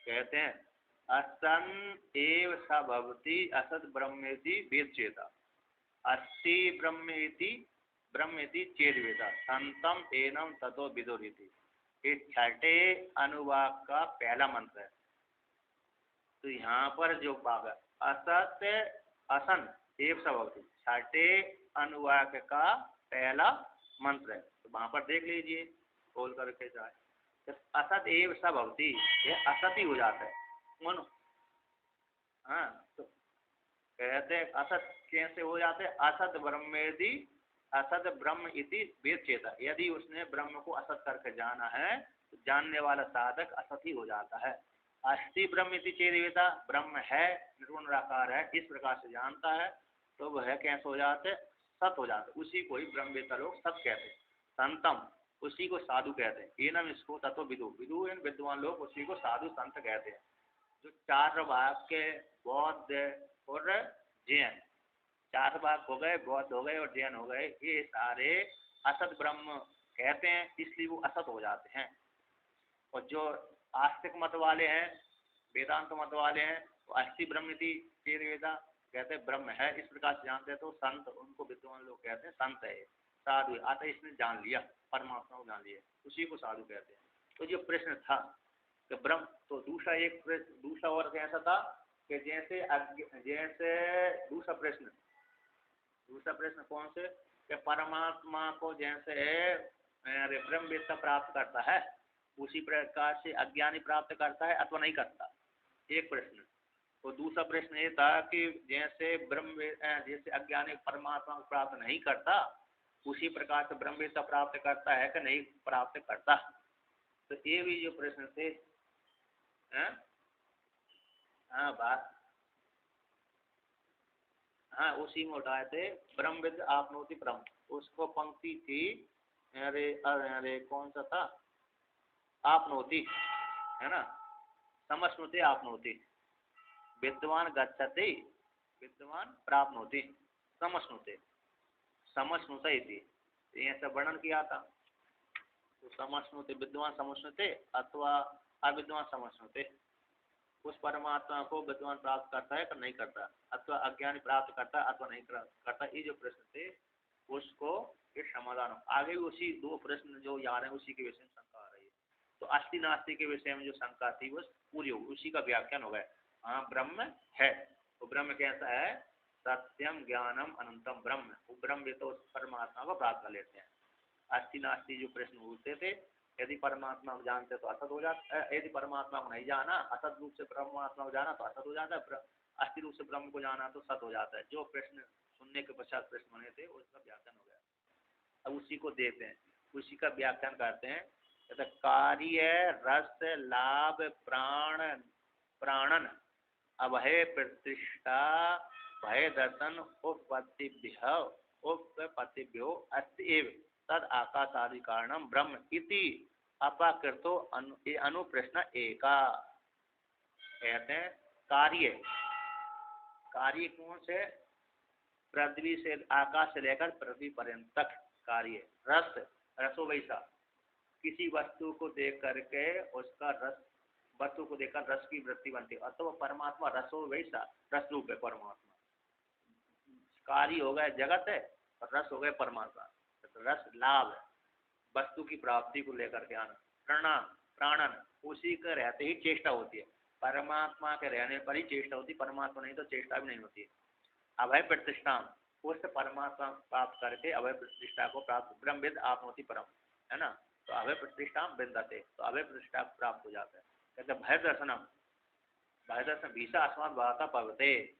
कहते हैं असन एव स भवति असत ब्रह्मेति वेद चेता, अस्ति ब्रह्मेति ब्रह्मेति चेद वेदा संतम एनम ततो विदुरिति। ये छठे अनुवाक का पहला मंत्र है। तो यहाँ पर जो भाग असत असन एव स भवति, छठे अनुवाक का पहला मंत्र है। तो वहां पर देख लीजिए खोल करके जाए, असत एव स भवति, ये असत ही हो जाता है। हाँ, तो कहते हैं असत कैसे हो जाते हैं, असत ब्रह्मेदि असत ब्रह्म इति वेद चेता, यदि उसने ब्रह्म को असत करके जाना है तो जानने वाला साधक असत ही हो जाता है। अस्ति ब्रह्म इति चेदेवता, ब्रह्म है, निर्गुण निराकार है, इस प्रकार से जानता है तो वह कैसे हो जाते, सत हो जाते, उसी को ही ब्रह्मवेत्ता लोग सत कहते हैं। संतम, उसी को साधु कहते हैं। एनम इसको तत्व विदु, विदु इन विद्वान लोग उसी को साधु संत कहते हैं। जो चार भाग के बौद्ध और जैन, चार भाग हो गए, बौद्ध हो गए और जैन हो गए, ये सारे असत ब्रह्म कहते हैं, इसलिए वो असत हो जाते हैं। और जो आस्तिक मत वाले हैं, वेदांत मत वाले हैं, वो अस्थि ब्रह्म इति वेदा कहते हैं, ब्रह्म है इस प्रकार से जानते हैं, तो संत उनको विद्वान लोग कहते हैं संत है, साधु आता इसने जान लिया, परमात्मा को जान लिया, उसी को साधु कहते हैं। तो जो प्रश्न था कि ब्रह्म, तो दूसरा और कैसा था कि जैसे दूसरा प्रश्न कौन से, कि परमात्मा को जैसे ब्रह्मवेत्ता प्राप्त करता है उसी प्रकार से अज्ञानी प्राप्त करता है अथवा नहीं करता, एक प्रश्न। तो दूसरा प्रश्न ये था कि जैसे जैसे अज्ञानी परमात्मा को प्राप्त नहीं करता उसी प्रकार से ब्रह्मवेत्ता प्राप्त करता है कि नहीं प्राप्त करता। तो ये भी जो प्रश्न थे, हाँ बात, हाँ उसी में उठाए थे, ब्रह्मविद आपनोति ब्रह्म, उसको पंक्ति थी, अरे अरे कौन सा था, आपनोति है ना, समश्नुते आपनोति, विद्वान गच्छति विद्वान प्राप्नोति, समश्नुते समश्नुते इति, ऐसा वर्णन किया था। तो समश्नुते विद्वान समश्नुते अथवा अविद्वान समश्नुते, उस परमात्मा को विद्वान प्राप्त करता है कि नहीं करता, अथवा अज्ञानी प्राप्त करता है अथवा नहीं करता, ये जो प्रश्न थे उसको ये समाधान। आगे भी उसी दो प्रश्न जो याद है उसी के विषय में शंका आ रही है। तो अस्थि नास्ति के विषय में जो शंका थी वो पूरी होगी, उसी का व्याख्यान हो गया। हाँ ब्रह्म है, तो ब्रह्म कैसा है, सत्यम ज्ञानम अनंतम ब्रह्म, वो ब्रह्म भी तो उस परमात्मा को प्राप्त कर लेते हैं। अस्थि नास्ति जो प्रश्न पूछते थे, यदि परमात्मा को जानते तो असत हो जाता है, यदि परमात्मा को नहीं जाना, असत रूप से परमात्मा को जाना तो असत हो जाता है, अस्थि रूप से ब्रह्म को जाना तो सत हो जाता है। जो प्रश्न सुनने के पश्चात प्रश्न बने थे उसका व्याख्यान हो गया। अब उसी को देखते हैं, उसी का व्याख्यान करते हैं। कार्य रस लाभ प्राणन अभय प्रतिष्ठा भय दर्शन उपपत्तिभ्यो अस्ति एव तद आकाशादि कारणम ब्रह्म इति अपाकृतो अनुप्रश्न एका। कहते हैं कार्य कौन से, पृथ्वी से आकाश से लेकर पृथ्वी पर्यंत तक कार्य। रसो वैसा, किसी वस्तु को देख करके उसका रस, वस्तु को देखकर रस की वृत्ति बनती है, अथवा परमात्मा रसो वैसा, रस रूप है परमात्मा। कार्य हो गया जगत है और रस हो गए परमात्मा। तो रस लाभ है, वस्तु की प्राप्ति को लेकर के आना। प्राणन, उसी के रहते ही चेष्टा होती है, परमात्मा के रहने पर ही चेष्टा होती है, परमात्मा नहीं तो चेष्टा भी नहीं होती है। अभय प्रतिष्ठा, उस परमात्मा प्राप्त करके अभय प्रतिष्ठा को प्राप्त, ब्रह्मविद आपनोति परम, है ना। तो अभय प्रतिष्ठा बिंदते, तो अभय प्रतिष्ठा प्राप्त हो जाता है। कहते भय दर्शनम, भय दर्शन भीषा अस्मात् बाता पवते,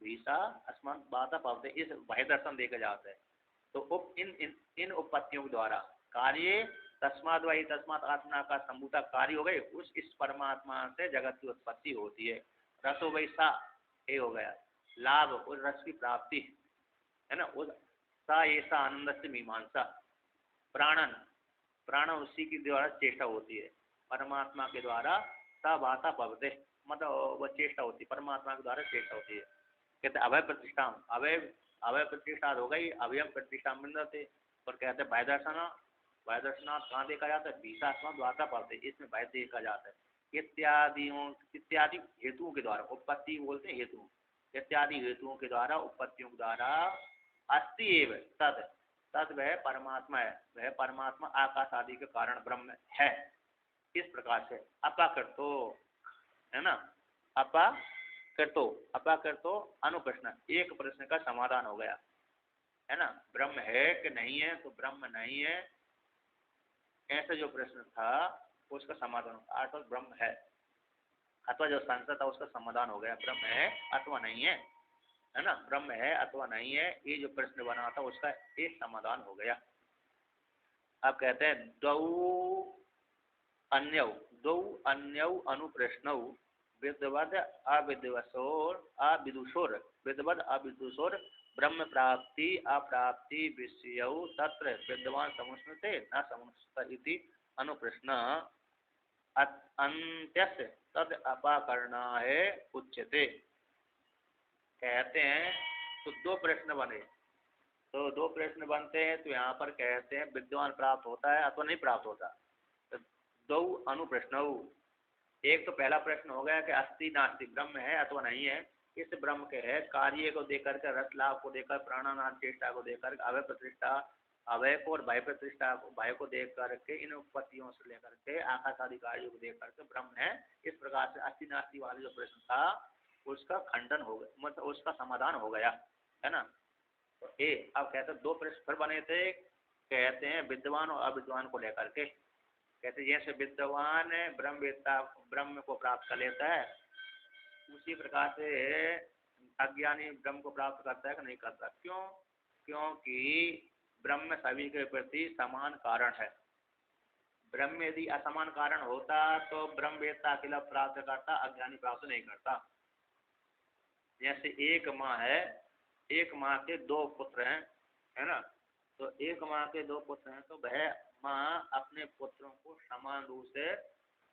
भीषा अस्मात् बाता पवते, इस भय दर्शन देखा जाता है। तो इन उपपत्तियों द्वारा कार्य तस्माद वही तस्मात आत्मा का संभूता कार्य हो गए, उस इस परमात्मा से जगत की उत्पत्ति होती है। रसो वैसा ये हो गया लाभ, उस रस की प्राप्ति है ना, उस सा ऐसा आनंद से मीमांसा। प्राणन, प्राण उसी की द्वारा चेष्टा होती है, परमात्मा के द्वारा सब आता पवते, मतलब वह चेष्टा होती है, परमात्मा के द्वारा चेष्टा होती है। कहते अभय प्रतिष्ठा, अभय प्रतिष्ठा हो गई, अभयम प्रतिष्ठा मिलते। और कहते भय दर्शना, भय दर्शना कहाँ देखा जाता है, भीषात्मा द्वारा पवते, इसमें भय देखा जाता है। इत्यादि हेतुओं के द्वारा, उत्पत्ति बोलते हैं हेतु, इत्यादि हेतुओं के द्वारा, उपपत्तियों के द्वारा अस्ति एव तद, तद वह परमात्मा है, वह परमात्मा आकाश आदि के कारण ब्रह्म है। इस प्रकार से अपाकृतो, है ना, अपाकृतो अनुप्रश्न, एक प्रश्न का समाधान हो गया, है ना। ब्रह्म है कि नहीं है, तो ब्रह्म नहीं है ऐसा जो प्रश्न था उसका समाधान, अर्थात ब्रह्म है। अथवा जो संशय था उसका समाधान हो गया, ब्रह्म है अथवा नहीं है ना, ब्रह्म है अथवा नहीं है, ये जो प्रश्न बना था उसका एक समाधान हो गया। अब कहते हैं द्वौ अन्यौ अनुप्रश्नौ विद्वद अविदुषोर विद्वद अविदुषोर ब्रह्म प्राप्ति अप्राप्ति विषयौ तत्र विद्वान समुष्णते न समुष्णत इति अनुप्रश्न अंत्यस्य तद अपाकरणाय उच्यते। कहते हैं तो दो प्रश्न बने, तो दो प्रश्न बनते हैं, तो यहाँ पर कहते हैं विद्वान प्राप्त होता है अथवा नहीं प्राप्त होता। तो दो अनुप्रश्न, एक तो पहला प्रश्न हो गया कि अस्ति नास्ति ब्रह्म है अथवा नहीं है। इस ब्रह्म के है कार्य को देकर के, रस लाभ को देकर, प्राणानाद चेष्टा को देकर, अवय प्रतिष्ठा अवय को और भय प्रतिष्ठा भय को देख करके, इन उत्पत्तियों से लेकर के आकाश आदि कार्यों को देख करके ब्रह्म है। इस प्रकार से अस्ति नास्ति वाला जो प्रश्न था उसका खंडन हो गया, मतलब उसका समाधान हो गया, है ना। तो अब कहते दो प्रश्न फिर बने थे, कहते हैं विद्वान और अविद्वान को लेकर के। कहते जैसे विद्वान ब्रह्मवेत्ता ब्रह्म को प्राप्त कर लेता है, उसी प्रकार से अज्ञानी ब्रह्म को प्राप्त करता है कि नहीं करता। क्यों? क्योंकि ब्रह्म सभी के प्रति समान कारण है। ब्रह्म यदि असमान कारण होता तो ब्रह्मवेत्ता अकेला प्राप्त करता, अज्ञानी प्राप्त नहीं करता। जैसे एक माँ है, एक माँ के दो पुत्र हैं, है ना। तो एक माँ के दो पुत्र हैं, तो वह माँ अपने पुत्रों को समान रूप से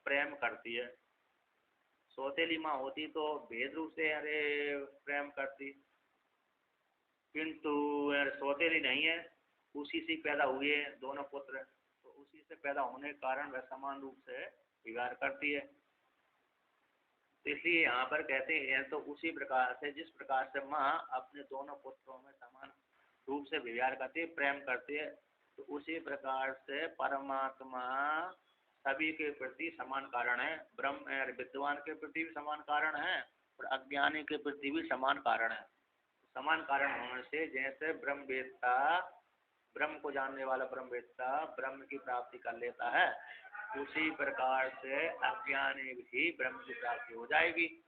प्रेम करती है। सौतेली माँ होती तो भेद रूप से अरे प्रेम करती, किंतु सौतेली नहीं है, उसी से पैदा हुए दोनों पुत्र, तो उसी से पैदा होने के कारण वह समान रूप से व्यवहार करती है। तो इसलिए यहाँ पर कहते हैं तो उसी प्रकार से, जिस प्रकार से माँ अपने दोनों पुत्रों में समान रूप से व्यवहार करती है, प्रेम करती है, तो उसी प्रकार से परमात्मा सभी के प्रति समान कारण है। ब्रह्म विद्वान के प्रति भी समान कारण है और अज्ञानी के प्रति भी समान कारण है। समान कारण होने से जैसे ब्रह्मवेत्ता, ब्रह्म को जानने वाला ब्रह्मवेत्ता ब्रह्म की प्राप्ति कर लेता है, उसी प्रकार से अज्ञानी भी ब्रह्म की प्राप्ति हो जाएगी।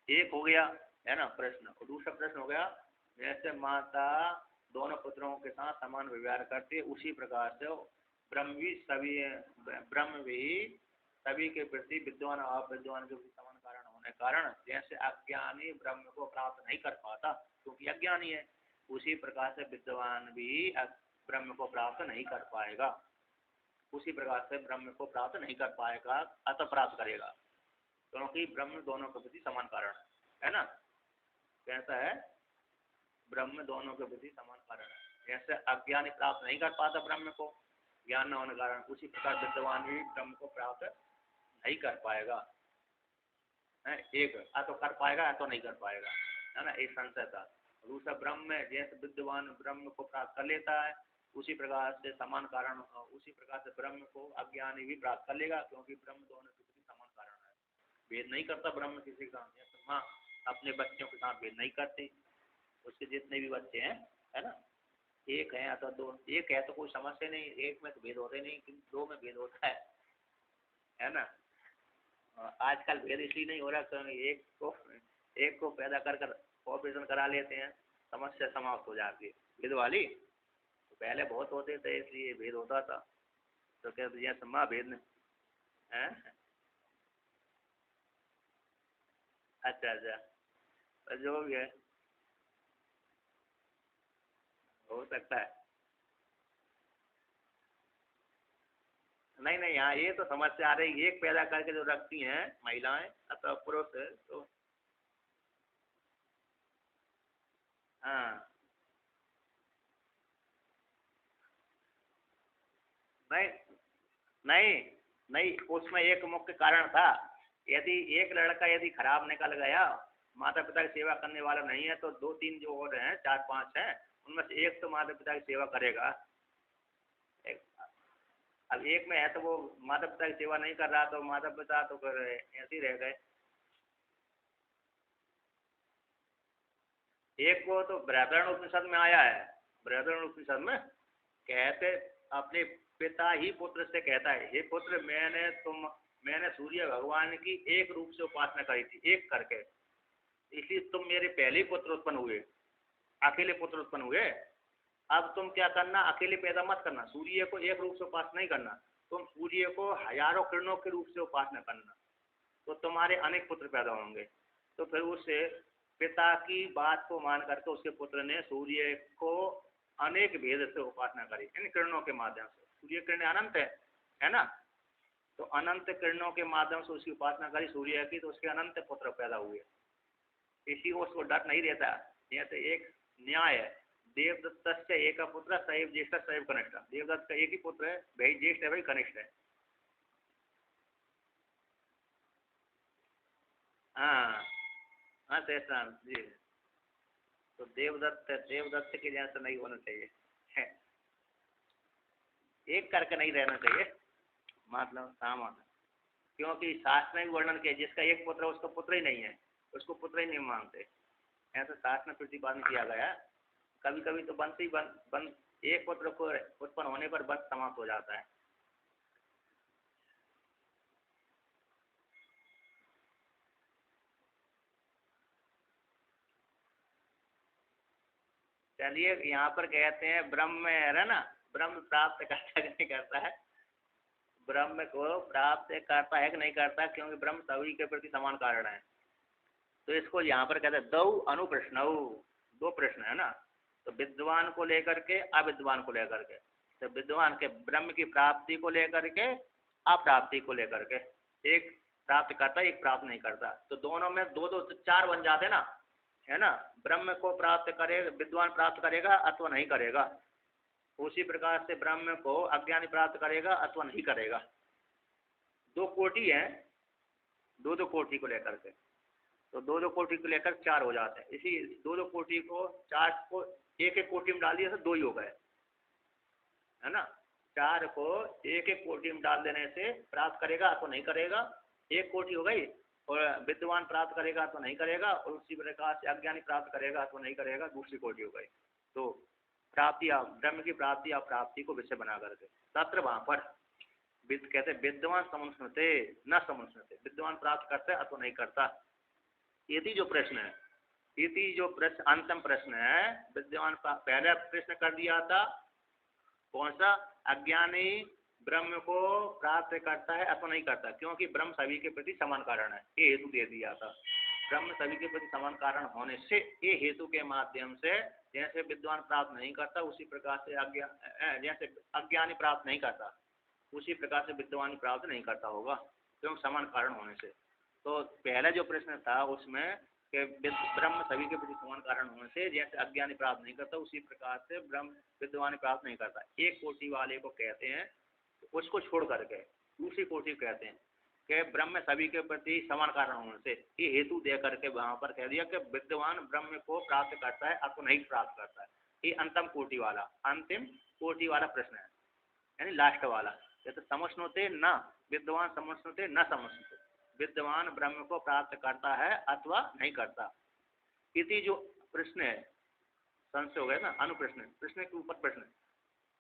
एक हो गया, है ना प्रश्न। और दूसरा प्रश्न हो गया, जैसे माता दोनों पुत्रों के साथ समान व्यवहार करती है, उसी प्रकार से ब्रह्म भी सभी के प्रति विद्वान और अविद्वान के प्रति समान कारण होने कारण जैसे अज्ञानी ब्रह्म को प्राप्त नहीं कर पाता क्योंकि अज्ञानी है, उसी प्रकार से विद्वान भी ब्रह्म को प्राप्त नहीं कर पाएगा। उसी प्रकार से ब्रह्म को प्राप्त नहीं कर पाएगा, अतः प्राप्त करेगा, क्योंकि ब्रह्म दोनों के प्रति समान कारण है ना। कैसा है? ब्रह्म दोनों के प्रति समान कारण है। जैसे अज्ञानी प्राप्त नहीं कर पाता ब्रह्म को ज्ञान न होने कारण, उसी प्रकार विद्वान भी ब्रह्म को प्राप्त नहीं कर पाएगा। एक तो कर पाएगा या तो नहीं कर पाएगा, है ना, एक संशय था। दूसरा ब्रह्म में जैसे विद्वान ब्रह्म को प्राप्त कर लेता है, उसी प्रकार से समान कारण, उसी प्रकार से ब्रह्म को अज्ञानी भी प्राप्त कर लेगा, क्योंकि ब्रह्म दोनों के प्रति समान कारण है। भेद नहीं करता ब्रह्म किसी का। माँ अपने बच्चों के साथ भेद नहीं करती, उसके जितने भी बच्चे हैं, है ना, एक है अथवा दो, एक है तो कोई समस्या नहीं, एक में तो भेद होते नहीं, किंतु दो में भेद होता है ना। आजकल भेद इसलिए नहीं हो रहा क्योंकि एक को पैदा कर ऑपरेशन करा लेते हैं, समस्या समाप्त हो जाती है। भेद वाली तो पहले बहुत होते थे, इसलिए भेद होता था। तो कहते हैं सम्मा भेद नहीं है। अच्छा अच्छा, तो जो भी है हो सकता है। नहीं नहीं, यहाँ ये तो समस्या आ रही, एक पैदा करके जो रखती हैं महिलाएं अथवा पुरुष, तो हाँ, नहीं नहीं नहीं, उसमें एक मुख्य कारण था। यदि एक लड़का यदि खराब निकल गया, माता पिता की सेवा करने वाला नहीं है, तो दो तीन जो और हैं, चार पांच हैं, उनमें से एक तो माता पिता की सेवा करेगा। अब एक में है तो वो माता पिता की सेवा नहीं कर रहा, तो माता पिता तो फिर ऐसे ही रह गए। एक को तो बृहदारण्य उपनिषद में आया है, बृहदारण्य उपनिषद में कहते अपने पिता ही पुत्र से कहता है, हे पुत्र मैंने मैंने सूर्य भगवान की एक रूप से उपासना करी थी, एक करके, इसलिए तुम मेरे पहले पुत्र उत्पन्न हुए, अकेले पुत्र उत्पन्न हुए। अब तुम क्या करना, अकेले पैदा मत करना, सूर्य को एक रूप से उपासना नहीं करना, तुम सूर्य को हजारों किरणों के रूप से उपासना करना, तो तुम्हारे अनेक पुत्र पैदा होंगे। तो फिर उससे पिता की बात को मान करके उसके पुत्र ने सूर्य को अनेक भेद से उपासना करी, इन किरणों के माध्यम से। सूर्य किरण अनंत है ना, तो अनंत किरणों के माध्यम से उसकी उपासना करी सूर्य की, तो उसके अनंत पुत्र पैदा हुए। इसी को उसको डर नहीं रहता। यह तो एक न्याय है, देवदत्त से एक पुत्र सैव ज्येष्ठ सैव कनिष्ठ। देवदत्त का एक ही पुत्र है, भाई ज्येष्ठ है भाई कनिष्ठ है। हाँ हाँ शेषराम जी। तो देवदत्त के जैसा नहीं होना चाहिए है। एक करके नहीं रहना चाहिए, मतलब सामान, क्योंकि शास्त्र में भी वर्णन किया जिसका एक पुत्र है उसका पुत्र ही नहीं है, उसको पुत्र ही नहीं मानते, ऐसा शास्त्र में प्रतिपादन किया गया। कभी कभी तो वंश ही बन एक पुत्र को उत्पन्न होने पर वंश समाप्त हो जाता है। चलिए यहाँ पर कहते हैं ब्रह्म है ना, ब्रह्म प्राप्त करता है कि नहीं करता है, ब्रह्म को प्राप्त करता है कि नहीं करता, क्योंकि ब्रह्म सभी के प्रति समान कारण है। तो इसको यहाँ पर कहते हैं दो अनुप्रश्न, दो प्रश्न है ना, तो विद्वान को लेकर के अविद्वान को लेकर के। तो विद्वान के ब्रह्म की प्राप्ति को लेकर के, अप्राप्ति को लेकर के, एक प्राप्त करता एक प्राप्त नहीं करता, तो दोनों में दो दो चार बन जाते ना, है ना। ब्रह्म को प्राप्त करे विद्वान प्राप्त करेगा अथवा नहीं करेगा, उसी प्रकार से ब्रह्म को अज्ञानी प्राप्त करेगा अथवा नहीं करेगा। दो कोटि है, दो दो कोटि को लेकर के, तो दो दो कोटि को लेकर चार हो जाते हैं। इसी दो दो कोटि को चार को एक एक कोटि में डाल दिया तो दो ही हो गए, है ना। चार को एक एक कोटि में डाल देने से प्राप्त करेगा अथवा नहीं करेगा, एक कोटि हो गई, और विद्वान प्राप्त करेगा अथवा नहीं करेगा, और उसी प्रकार से अज्ञानी प्राप्त करेगा अथवा नहीं करेगा, दूसरी कोटि हो गई। तो प्राप्ति ब्रह्म की प्राप्ति अप्राप्ति को विषय बना करके तत्र वहां पर कहते विद्वान समुष्णुते न समुष्णुते, विद्वान प्राप्त करता है अथवा नहीं करता। यदि जो प्रश्न है, यदि जो प्रश्न अंतिम प्रश्न है, विद्वान पहले प्रश्न कर दिया था कौन सा, अज्ञानी ब्रह्म को प्राप्त करता है अथवा नहीं करता, क्योंकि ब्रह्म सभी के प्रति समान कारण है, ये हेतु दे दिया था। ब्रह्म सभी के प्रति समान कारण होने से ये हेतु के माध्यम से जैसे विद्वान प्राप्त नहीं करता, उसी प्रकार से जैसे अज्ञानी प्राप्त नहीं करता, उसी प्रकार से विद्वान प्राप्त नहीं करता होगा, क्योंकि समान कारण होने से। तो पहला जो प्रश्न था उसमें कि ब्रह्म सभी के प्रति समान कारण होने से जैसे अज्ञानी प्राप्त नहीं करता, उसी प्रकार से ब्रह्म विद्वान प्राप्त नहीं करता। एक कोटि वाले को कहते हैं, उसको छोड़ करके दूसरी कोटि कहते हैं कि ब्रह्म सभी के प्रति समान कारण होने से, ये हेतु दे करके वहां पर कह दिया कि विद्वान ब्रह्म को प्राप्त करता है अथवा नहीं प्राप्त करता है। ये अंतिम कोटि वाला प्रश्न है, यानी लास्ट वाला। जैसे समझते न विद्वान, समझते न समझते, विद्वान ब्रह्म को प्राप्त करता है अथवा नहीं करता। इति जो प्रश्न है, संशय हो गया ना, अनुप्रश्न, प्रश्न के ऊपर प्रश्न,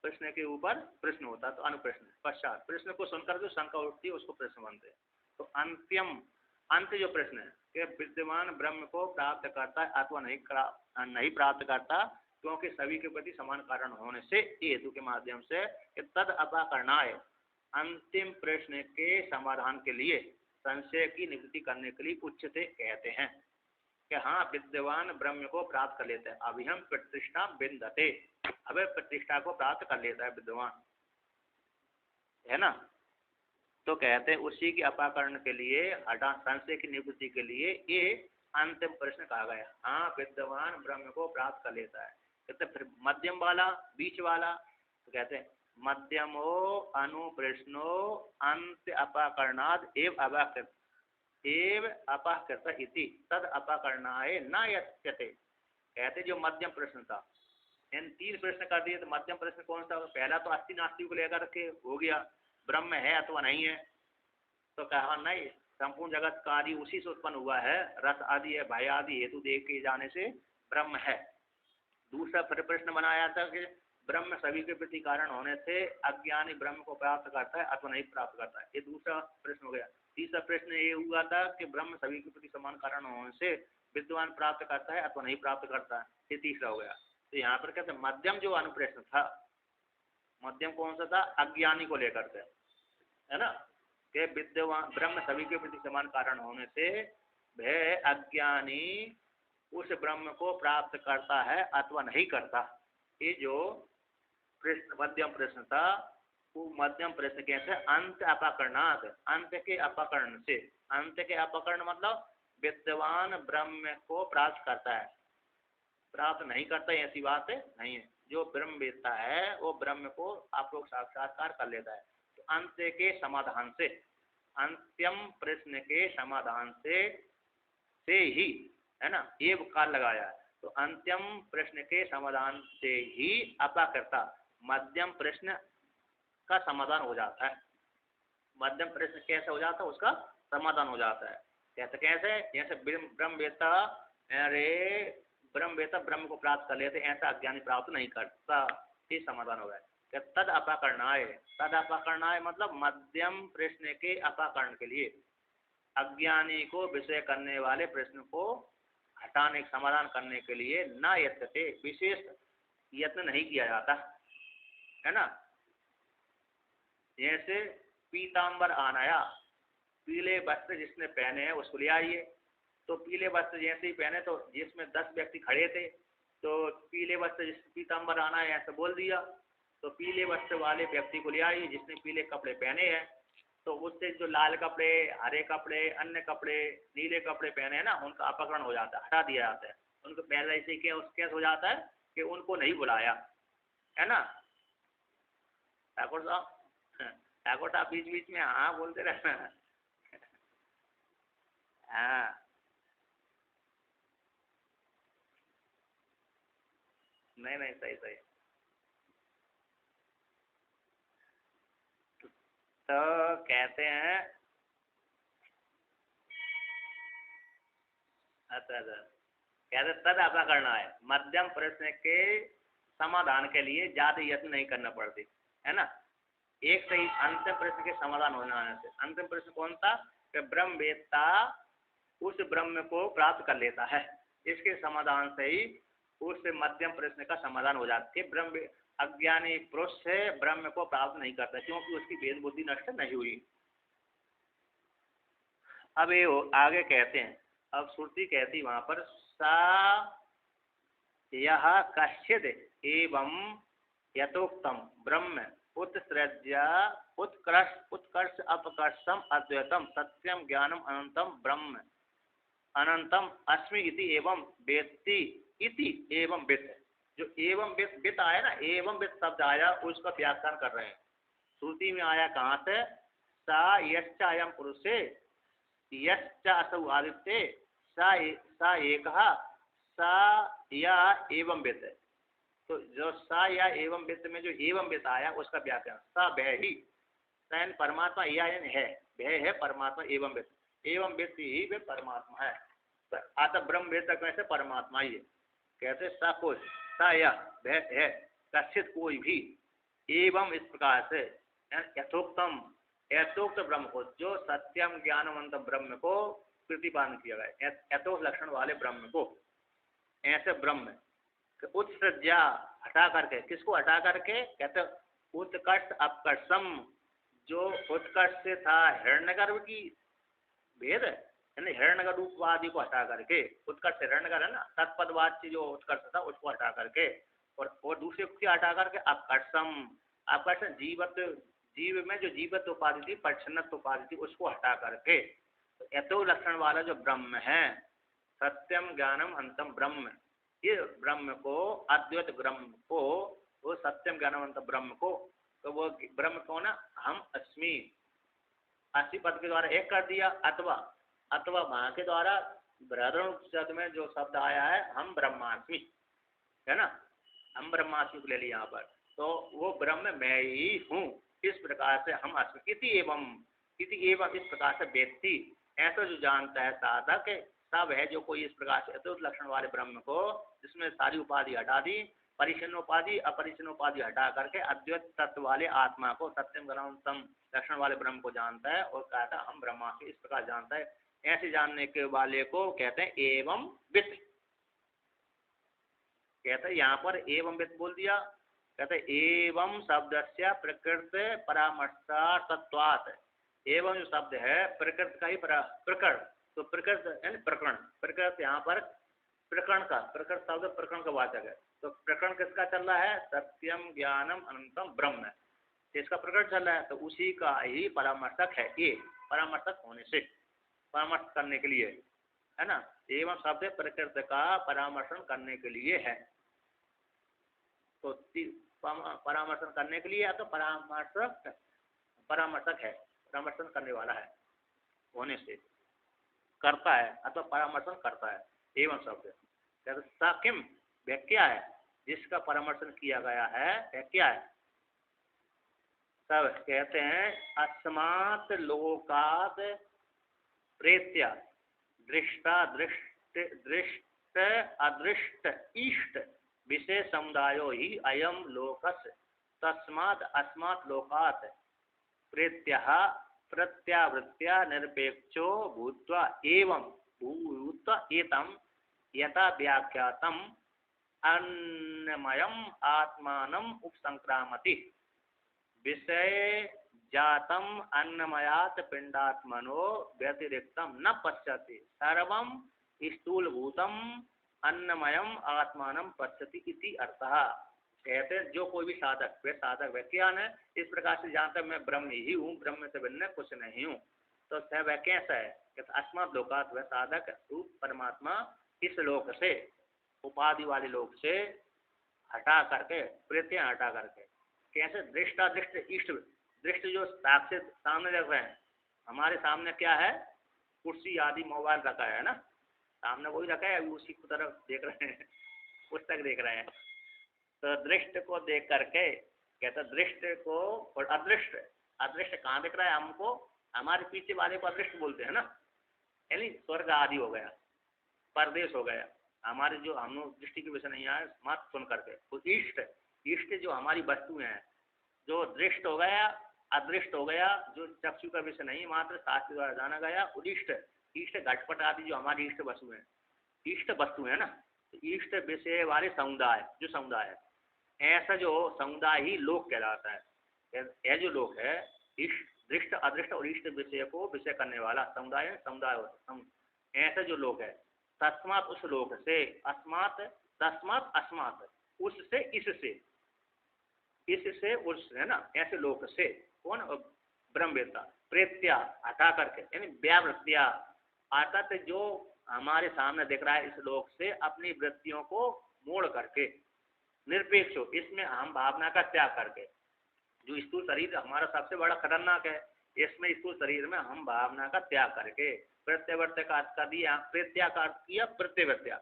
प्रश्न के ऊपर प्रश्न होता है तो अनुप्रश्न, पश्चात प्रश्न को सुनकर जो शंका उठती है उसको प्रश्न बनते हैं। तो अंत जो प्रश्न है कि विद्यमान ब्रह्म को प्राप्त करता है अथवा नहीं प्राप्त करता, क्योंकि सभी के प्रति समान कारण होने से हेतु के माध्यम से तद अपाकरणाय, अंतिम प्रश्न के समाधान के लिए संशय की निवृत्ति करने के लिए उच्चते कहते हैं कि हाँ विद्यमान ब्रह्म को प्राप्त कर लेते हैं। अभी हम प्रतिष्ठा बिंदते, अब प्रतिष्ठा को प्राप्त कर लेता है विद्वान, है ना। तो कहते हैं उसी के अपाकरण के लिए, हटा संशय की निवृत्ति के लिए ये अंतिम प्रश्न कहा गया। हाँ विद्वान ब्रह्म को प्राप्त कर लेता है। कहते फिर मध्यम वाला, बीच वाला, तो कहते हैं मध्यमो अनुप्रश्नो अंत अपाकरणाद एव अपाकृत एव अपाकृत इति तद अपाकरणाय न यच्यते। कहते जो मध्यम प्रश्न था, इन तीन प्रश्न कर दिए, तो मध्यम प्रश्न कौन सा, पहला तो अस्ति नास्ति को लेकर के हो गया, ब्रह्म है अथवा नहीं है, तो कहा नहीं, संपूर्ण जगत कार्य उसी से उत्पन्न हुआ है, रस आदि है भय आदि हेतु देख के जाने से ब्रह्म है। दूसरा फिर प्रश्न बनाया था कि ब्रह्म सभी के प्रति कारण होने से अज्ञानी ब्रह्म को प्राप्त करता है अथवा नहीं प्राप्त करता है। ये दूसरा प्रश्न हो गया। तीसरा प्रश्न ये हुआ था कि ब्रह्म सभी के प्रति समान कारण होने से विद्वान प्राप्त करता है अथवा नहीं प्राप्त करता है। ये तीसरा हो गया। तो यहाँ पर कहते हैं मध्यम जो अनुप्रश्न था, मध्यम कौन सा था? अज्ञानी को लेकर के, है ना, कि विद्वान ब्रह्म सभी के प्रति समान कारण होने से वह अज्ञानी उस ब्रह्म को प्राप्त करता है अथवा नहीं करता। ये जो प्रश्न मध्यम प्रश्न था, वो मध्यम प्रश्न कैसे? अंत अपकरणात्, अंत के अपकरण से। अंत के अपकरण मतलब विद्वान ब्रह्म को प्राप्त करता है, प्राप्त नहीं करता है ऐसी बात नहीं है। जो ब्रह्म वेत्ता है वो ब्रह्म को आप लोग साक्षात्कार कर लेता है। तो अंत के समाधान से, अंत्यम प्रश्न के समाधान से ही, है ना, एव काल लगाया है। तो अंत्यम प्रश्न के समाधान से ही अपाकर्ता मध्यम प्रश्न का समाधान हो जाता है। मध्यम प्रश्न कैसे हो जाता है? उसका समाधान हो जाता है। कैसे कैसे? जैसे ब्रह्मवेत्ता, अरे ब्रह्मवेत्ता ब्रह्म को प्राप्त कर लेते, ऐसा अज्ञानी प्राप्त नहीं करता। ये समाधान हो गया। तद अपाकरणाय, तद अपाकरणाय मतलब मध्यम प्रश्न के अपाकरण के लिए, अज्ञानी को विषय करने वाले प्रश्न को हटाने, समाधान करने के लिए न यत्नते, विशेष यत्न नहीं किया जाता, है ना। जैसे पीताम्बर आनाया, पीले वस्त्र जिसने पहने हैं उसको ले आइए। तो पीले वस्त्र जैसे ही पहने तो जिसमें 10 व्यक्ति खड़े थे, तो पीले वस्त्र जिस पीताम्बर आना है ऐसे बोल दिया, तो पीले वस्त्र वाले व्यक्ति को ले आइए जिसने पीले कपड़े पहने हैं। तो उससे जो लाल कपड़े, हरे कपड़े, अन्य कपड़े, नीले कपड़े पहने हैं ना, उनका अपहरण हो जाता है, हटा दिया जाता है। उनको पहले से क्या कैसे हो जाता है कि उनको नहीं बुलाया, है ना। ठाकुर साहब बीच बीच में हाँ बोलते रहना। हाँ नहीं नहीं, सही सही। तो कहते हैं, अच्छा अच्छा, कहते तद आपका करना है मध्यम प्रश्न के समाधान के लिए ज्यादा यत्न नहीं करना पड़ती, है ना। एक सही अंतिम प्रश्न के समाधान होने से, अंतिम प्रश्न कौन था? कि ब्रह्मवेत्ता उस ब्रह्म को प्राप्त कर लेता है, इसके समाधान से ही उस मध्यम प्रश्न का समाधान हो जाता है। ब्रह्म अज्ञानी पुरुष से ब्रह्म को प्राप्त नहीं करता क्योंकि उसकी भेद बुद्धि नष्ट नहीं हुई। अब ये आगे कहते हैं, अब श्रुति कहती वहां पर सा यह कश्चिद एवं यथोक्तम ब्रह्म उत्सृज्य उत्कर्ष अपकर्षम अद्वैतम सत्यम ज्ञानम अनंतम ब्रह्म अनंतम अस्मि इति एवं वेत्ति इति एवं वित्त। जो एवं वित्त आया ना, एवं वित्त शब्द आया, उसका व्याख्यान कर रहे हैं। श्रुति में आया कहाँ से? सा यश्च अयं पुरुषे यश्च असौ आदित्ये सा एकः सा या एवं वित्त। तो जो सा या एवं वित्त में जो एवं वित्त आया उसका व्याख्यान, सा वह ही, सैन परमात्मा या है, वह है परमात्मा एवं वित्त, एवं वित्त ही वे परमात्मा है। आता ब्रह्म वेत्ता कैसे? परमात्मा ही है। कहते सा कोई, सा या वह है, कश्चित कोई भी, एवं इस प्रकार से यथोक्तम यथोक्त ब्रह्म को, जो सत्यम ज्ञानवंत ब्रह्म को प्रतिपादन किया गया, यथोक्त लक्षण वाले ब्रह्म को, ऐसे ब्रह्म उत्सृज्या हटा करके, किसको हटा करके? कहते उत्कर्ष अपकर्षम, जो उत्कर्ष से था हिरण्यगर्भ की भेद है, हिरण्यगर्भ रूपवादी को हटा करके, उत्कर्ष हिरण्यगर्भ है ना, तत्पदवाच्य जो उत्कर्ष था उसको हटा करके, और दूसरे को हटा करके अपकर्षम, अपकर्षण जीव में जो जीवत्व उपाधि थी, परिच्छिन्नत्व उपाधि थी, उसको हटा करके यथो लक्षण वाला जो ब्रह्म है, सत्यम ज्ञानम अंतम ब्रह्म, ये ब्रह्म को, अद्वैत ब्रह्म को, वो सत्यम ज्ञानवंत ब्रह्म को, तो वो ब्रह्म को ना हम अस्मि, अस्मि पद के द्वारा एक कर दिया, अथवा वहां के द्वारा बृहदारण्यक में जो शब्द आया है हम ब्रह्मास्मि, है ना, हम ब्रह्मास्मि को ले लिया यहाँ पर, तो वो ब्रह्म मैं ही हूँ, इस प्रकार से हम अस्मि इति एवं इस प्रकार से व्यक्ति ऐसा जो जानता है साधक सब है, जो कोई इस प्रकार से अद्वैत लक्षण वाले ब्रह्म को, जिसमें सारी उपाधि हटा दी परिचिन्नोपाधि अपरिचिन्नोपाधि हटा करके अद्वैत तत्व वाले आत्मा को, सत्यम ज्ञानम लक्षण वाले ब्रह्म को जानता है और कहता है हम ब्रह्मा के इस प्रकार जानता है। ऐसे जानने के वाले को कहते हैं एवं वित्त। कहते हैं यहाँ पर एवं वित्त बोल दिया। कहते एवं शब्दस्य प्रकृति परामर्शार्थत्वात्। एवं जो शब्द है प्रकृति का ही प्रकरण, तो प्रकृति यानी प्रकरण, प्रकृति यहाँ पर प्रकरण का, प्रकृति शब्द प्रकरण का वाचक है। तो प्रकरण किसका चल रहा है? सत्यम ज्ञानम अनंतम ब्रह्म है, इसका प्रकरण चल रहा है, तो उसी का ही परामर्शक है ये। परामर्शक होने से, परामर्श करने के लिए है ना। एवं शब्द प्रकृति का परामर्शन करने के लिए है। तो परामर्शन करने के लिए या तो परामर्शक, परामर्शक है, परामर्शन करने वाला है होने से, करता है अथवा परामर्शन करता है। एवं शब्द किम वह क्या है जिसका परामर्शन किया गया है, वह क्या है? तब कहते हैं अस्मात् लोकात् प्रेत्या दृष्टा दृष्ट दृष्ट अदृष्ट इष्ट विशेष समुदायो ही अयम लोकस तस्मात् अस्मात् लोकात् प्रेत्यः प्रत्यावृत्या निरपेक्षो भूत्वा एवं भूत्वा एतम यथा व्याख्यातम अन्नमयम् आत्मानम् उपसंक्रामति। विषय जातम अन्नमयात् पिंडात्मनो व्यतिरिक्तम न पश्यति सर्वं स्थूलभूतम अन्नमयम् आत्मानं पश्यति इति अर्थः। कहते हैं जो कोई भी साधक, वे साधक व्याख्यान है इस प्रकार से जानता मैं ब्रह्म ही हूँ, ब्रह्म से भिन्न कुछ नहीं हूँ। तो सह वह कैसा है? अस्मात् लोकात्, वह साधक रूप परमात्मा इस लोक से, उपाधि वाले लोक से हटा करके, प्रीतियां हटा करके, कैसे? दृष्टा दृष्ट इष्ट, दृष्ट जो साक्षी सामने रख रहे हैं, हमारे सामने क्या है? कुर्सी आदि मोबाइल रखा है ना, सामने वही रखा है, अभी उसी की तरफ देख रहे हैं, पुस्तक देख रहे हैं। तो दृष्ट को देख करके कहता दृष्ट को, और अदृष्ट, अदृष्ट कहाँ दिख रहा है हमको? हमारे पीछे वाले को अदृष्ट बोलते हैं ना, यानी स्वर्ग आदि हो गया, परदेश हो गया, हमारे जो हम दृष्टि के विषय नहीं आए मत सुन करके। तो इष्ट, इष्ट जो हमारी वस्तुएं हैं, जो दृष्ट हो गया, अदृष्ट हो गया, जो चक्षु का विषय नहीं मात्र शास्त्र द्वारा जाना गया। उदिष्ट, इष्ट घटपट आदि जो हमारी इष्ट वस्तु है, इष्ट वस्तु है ना, तो इष्ट विषय वाले समुदाय, जो समुदाय है, ऐसा जो समुदाय ही लोक कहलाता है। यह जो लोक है इष्ट दृष्ट अदृष्ट और इष्ट विषय को विषय करने वाला समुदाय, समुदाय ऐसा जो लोक है। तस्मात उस लोक से, अस्मात तस्मात अस्मात, उससे इससे, इससे उस, है ना, ऐसे लोक से। कौन? ब्रह्मवेत्ता। प्रेत्या हटा करके, यानी व्यावृत्तिया, अर्थात जो हमारे सामने दिख रहा है इस लोक से अपनी वृत्तियों को मोड़ करके, निरपेक्ष हो, इसमें हम भावना का त्याग करके। जो स्थूल शरीर हमारा सबसे बड़ा खतरनाक है, इसमें स्थूल शरीर में हम भावना का त्याग करके प्रत्यवर्त्य का अर्थ कर दिया, प्रत्या का अर्थ किया प्रत्यवर्त्या,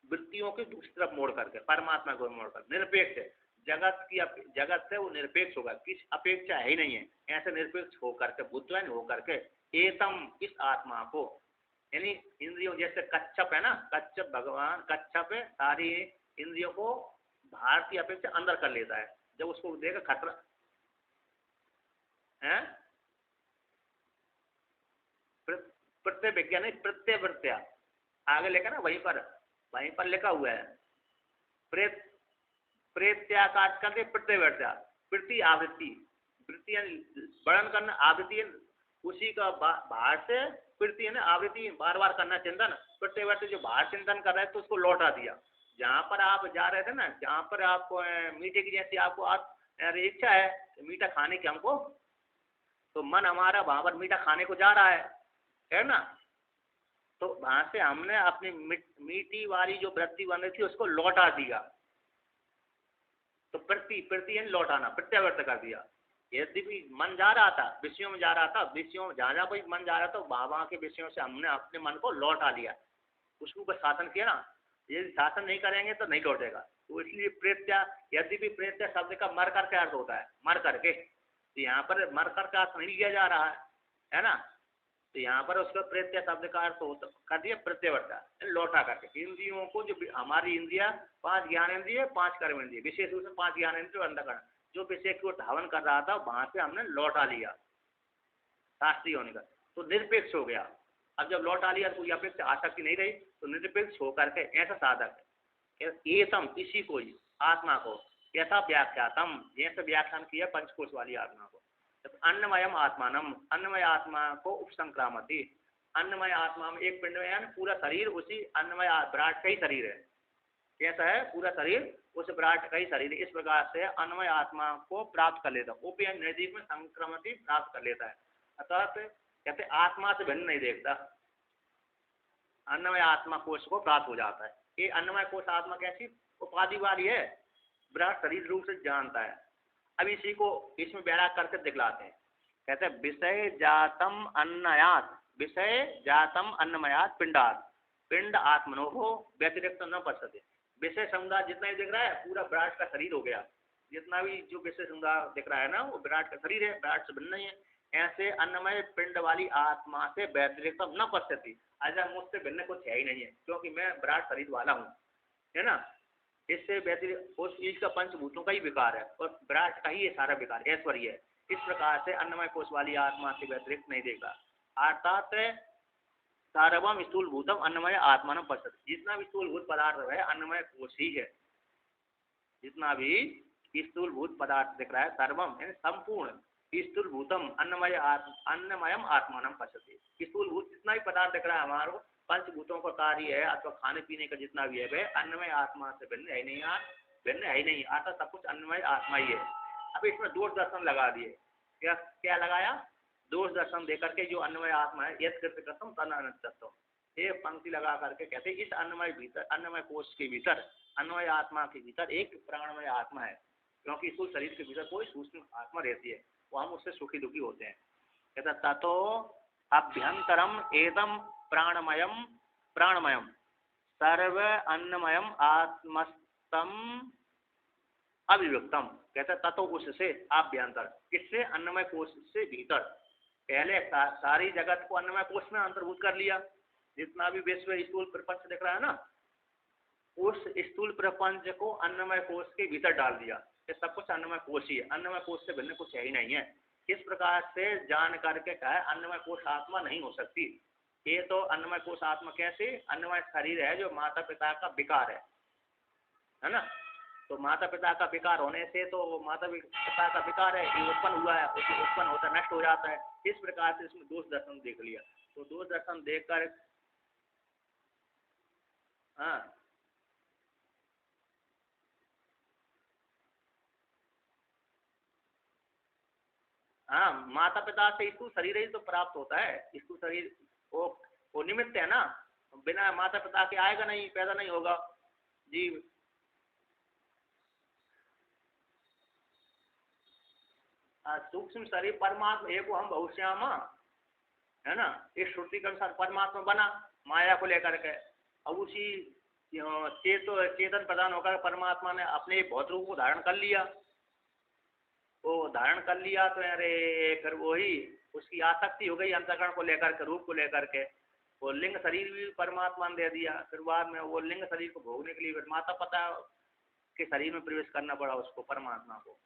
वृत्तियों की दूसरी तरफ मोड़ करके, परमात्मा को मोड़ कर निरपेक्ष है। जगत की, जगत से वो निरपेक्ष होगा, किस अपेक्षा है ही नहीं है, ऐसे निरपेक्ष होकर के, बुद्धवान होकर के, एतम इस आत्मा को, यानी इंद्रियों जैसे कच्छप है ना, कच्छप भगवान, कच्छप है सारी इंद्रियों को भारतीय अपेक्षा अंदर कर लेता है, जब उसको देखा खतरा है। प्रत्यय वैज्ञानिक प्रत्यवृत्या आगे लिखा ना, वहीं पर लिखा हुआ है। प्रेत्या का अर्थ करते प्रत्यवृत्या, वृत्ति आवृत्ति, वृत्ति वर्णन करना, आवृत्ति उसी का बाहर से, वृत्ति है ना आवृत्ति बार बार करना चिंतन, प्रत्यवृत्ति जो बाहर चिंतन कर रहे थे तो उसको लौटा दिया। जहाँ पर आप जा रहे थे ना, जहाँ पर आपको मीठे की जैसी आपको इच्छा है मीठा खाने की हमको, तो मन हमारा वहां पर मीठा खाने को जा रहा है ना, तो वहां से हमने अपनी मीठी वाली जो वृत्ति बन रही थी उसको लौटा दिया। तो प्रति लौटाना, प्रत्यावर्त कर दिया। यदि भी मन जा रहा था विषयों में, जा रहा था विषयों में, जहाँ कोई मन जा रहा था वहां के विषयों से हमने अपने मन को लौटा लिया, उसके ऊपर शासन किया ना। यदि शासन नहीं करेंगे तो नहीं लौटेगा। तो इसलिए प्रेत्या, यदि भी प्रेत्या शब्द का मर करके अर्थ होता है, मर करके, तो यहाँ पर मर कर का अर्थ नहीं लिया जा रहा है ना। तो यहाँ पर उसका प्रत्यय शब्द का अर्थ होता कर दिया प्रत्यवर्ता, लौटा करके। इंद्रियों को जो हमारी इंद्रिया 5 ज्ञानेंद्रिय 5 कर्मेंद्रिय, विशेष रूप से 5 ज्ञानेंद्रिय और अंतःकरण, जो विषय की ओर धावन कर रहा था वहां से हमने लौटा लिया शास्त्रीय होने का, तो निरपेक्ष हो गया। अब जब लौटा लिया तो कोई अपेक्षा आसक्ति नहीं रही, तो निरपेक्ष होकर के ऐसा साधक एतम इसी को ही आत्मा को ऐसा व्याख्यातम जैसे व्याख्यान किया पंचकोश वाली आत्मा को, अन्नमयम आत्मानम अन्नमय आत्मा को उपसंक्रामति, अन्नमय आत्मा में एक पिंड में पूरा शरीर उसी अन्नमय विराट का ही शरीर है। कैसा है? पूरा शरीर उस विराट का ही शरीर। इस प्रकार से अन्नमय आत्मा को प्राप्त कर लेता है, उपयन नजदीक में संक्रमति प्राप्त कर लेता है। अतः कहते आत्मा से भिन्न नहीं देखता, अन्नमय आत्मा कोश को प्राप्त हो जाता है। ये अन्नमय कोश आत्मा कैसी उपाधि वाली है, विराट शरीर रूप से जानता है। अब इसी को इसमें बैराग करके दिखलाते हैं, कहते हैं विषय जातम अन्नयात, विषय जातम अन्नमयात पिंडात, पिंड आत्मनो हो व्यतिरिक्त न पश्यते। विषय समुदाय जितना ही दिख रहा है पूरा विराट का शरीर हो गया, जितना भी जो विषय समुदाय दिख रहा है ना वो विराट का शरीर है, विराट से भिन्न नहीं है। ऐसे अन्नमय पिंड वाली आत्मा से व्यतिरिक्त न पश्यति, ऐसा मुझसे भिन्न कुछ है ही नहीं है, क्योंकि मैं विराट शरीर वाला हूँ, है ना। इससे व्यतिरिक्त उस चीज का पंचभूतों का ही विकार है और विराट का ही ये सारा विकार ऐश्वर्य है। इस प्रकार से अन्नमय कोश वाली आत्मा से व्यतिरिक्त नहीं देखा, अर्थात सार्वम स्थूल भूतम अन्नमय आत्मा न पश्यति, जितना भी स्थूल भूत पदार्थ है अन्नमय कोश ही है। जितना भी स्थूल भूत पदार्थ दिख रहा है सर्वम संपूर्ण स्थूल भूतम अन्नमयम आत्मानम पश्यति, स्थूल भूत जितना भी पदार्थ दिख रहा है हमारे पंचभूतों का कार्य है अथवा खाने पीने का जितना भी है वह अन्नमय आत्मा से भिन्न है नहीं, भिन्न है ही नहीं, आता सब कुछ अन्नमय आत्मा ही है। अब इसमें दोष दर्शन लगा दिए, क्या क्या लगाया? दोष दर्शन देकर के जो अन्नमय आत्मा है यद कृत कसम तन अनंतत्व, ये पंक्ति लगा करके कहते इस अन्नमय भीतर, अन्नमय कोश के भीतर, अन्नमय आत्मा के भीतर एक प्राणमय आत्मा है, क्योंकि इस शरीर के भीतर कोई सूक्ष्म आत्मा रहती है, वो हम उससे सुखी दुखी होते हैं। कहता ततो अभ्यंतरम एदम प्राणमयम प्राणमयम सर्व अन्नमयम आत्मस्तम अभिव्यक्तम, कहता ततो उससे आभ्यंतर, किससे? अन्नमय कोश से भीतर। पहले सारी जगत को अन्नमय कोश में अंतर्भूत कर लिया, जितना भी विश्व स्थूल प्रपंच दिख रहा है ना उस स्थूल प्रपंच को अन्नमय कोश के भीतर डाल दिया, ये सब कुछ अन्नमय कोश ही है, अन्नमय कोश से भिन्न कुछ है ही नहीं है। इस प्रकार से जान करके कहा अन्नमय कोश आत्मा नहीं हो सकती। ये तो अन्नमय कोश आत्मा कैसे? अन्नमय शरीर है जो माता पिता का विकार है ना, तो माता पिता का विकार होने से तो माता पिता का विकार है ये उत्पन्न हुआ है, उसे उत्पन्न होता नष्ट हो जाता है। इस प्रकार से इसमें दोष दर्शन देख लिया, तो दोष दर्शन देख कर हाँ माता पिता से स्थूल शरीर ही तो प्राप्त होता है, स्थूल शरीर वो निमित्त है ना, बिना माता पिता के आएगा नहीं, पैदा नहीं होगा जीव। सूक्ष्म शरीर परमात्मा एक हम बहुश्यामा है ना, इस श्रुति के अनुसार परमात्मा बना माया को लेकर के, अब उसी चेतन प्रदान होकर परमात्मा ने अपने भौत रूप को धारण कर लिया, वो धारण कर लिया तो अरे फिर वही उसकी आसक्ति हो गई अंतःकरण को लेकर के, रूप को लेकर के, वो लिंग शरीर भी परमात्मा ने दे दिया। फिर बाद में वो लिंग शरीर को भोगने के लिए फिर माता पिता के शरीर में प्रवेश करना पड़ा उसको, परमात्मा को।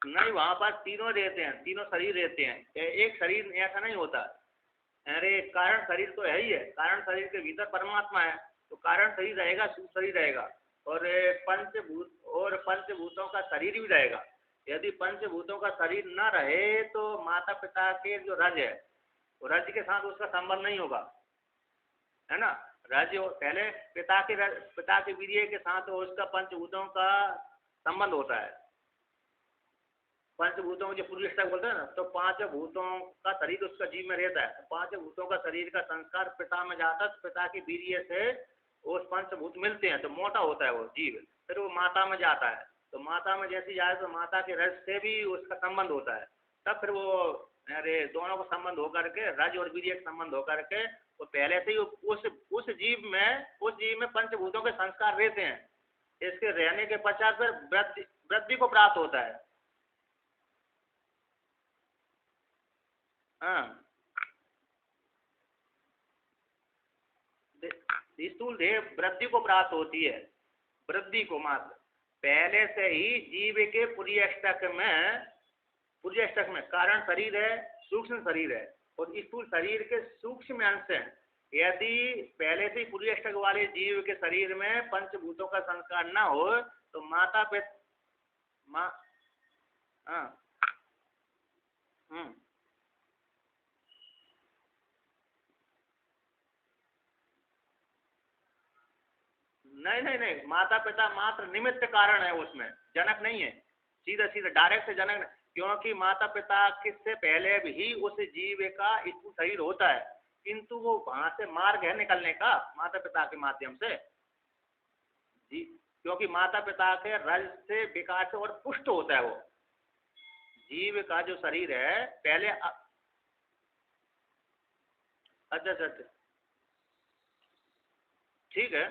नहीं वहां पर तीनों रहते हैं, तीनों शरीर रहते हैं, एक शरीर ऐसा नहीं होता। अरे कारण शरीर तो है ही है, कारण शरीर के भीतर परमात्मा है, तो कारण शरीर रहेगा, सूक्ष्म शरीर रहेगा, और पंचभूतों का शरीर भी रहेगा। यदि पंचभूतों का शरीर न रहे तो माता पिता के जो रज है, वो रज के साथ उसका संबंध नहीं होगा, है ना। रज पहले पिता के वीर्य के साथ उसका पंचभूतों का संबंध होता है। पंचभूतों जो पूर्व तक बोलते हैं ना, तो पांच भूतों का शरीर उसका जीव में रहता है। पांच भूतों का शरीर का संस्कार पिता में जाता है, पिता की वीर्य से उस पंचभूत मिलते हैं तो मोटा होता है वो जीव, फिर वो माता में जाता है। तो माता में जैसी जाए तो माता के रज से भी उसका संबंध होता है, तब फिर वो अरे दोनों को संबंध होकर के, रज और वीर्य का संबंध होकर के वो पहले से ही उस जीव में पंचभूतों के संस्कार रहते हैं। इसके रहने के पश्चात फिर वृद्धि को प्राप्त होता है। हाँ, स्थूल देह वृद्धि को प्राप्त होती है, वृद्धि को मात्र पहले से ही जीव के पुर्यष्टक में कारण शरीर है, सूक्ष्म शरीर है और स्थूल शरीर के सूक्ष्म अंश है। यदि पहले से ही पुर्यष्टक वाले जीव के शरीर में पंचभूतों का संस्कार न हो तो माता पिता हाँ नहीं नहीं नहीं, माता पिता मात्र निमित्त कारण है, उसमें जनक नहीं है, सीधा सीधा डायरेक्ट जनक नहीं। क्योंकि माता पिता किससे पहले भी उस जीव का स्थूल शरीर होता है, किंतु वो वहां से मार्ग है निकलने का माता पिता के माध्यम से जी। क्योंकि माता पिता के रज से विकास और पुष्ट होता है वो जीव का जो शरीर है पहले अच्छा अच्छा अच्छा, ठीक है।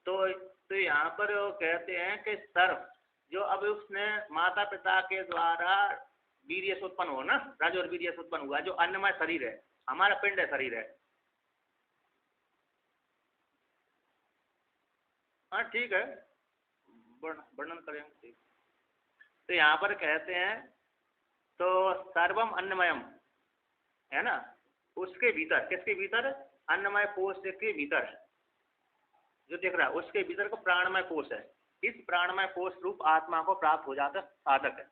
तो यहाँ पर वो कहते हैं कि सर्व जो अब उसने माता पिता के द्वारा वीर्य से उत्पन्न हो ना, रज और वीर्य से उत्पन्न हुआ जो अन्नमय शरीर है, हमारा पिंड है, शरीर है। हाँ ठीक है, वर्णन करेंगे ठीक। तो यहाँ पर कहते हैं तो सर्वम अन्नमयम है ना, उसके भीतर, किसके भीतर, अन्नमय कोश के भीतर जो दिख रहा है उसके भीतर को प्राणमय कोश है। इस प्राणमय कोश रूप आत्मा को प्राप्त हो जाता साधक है।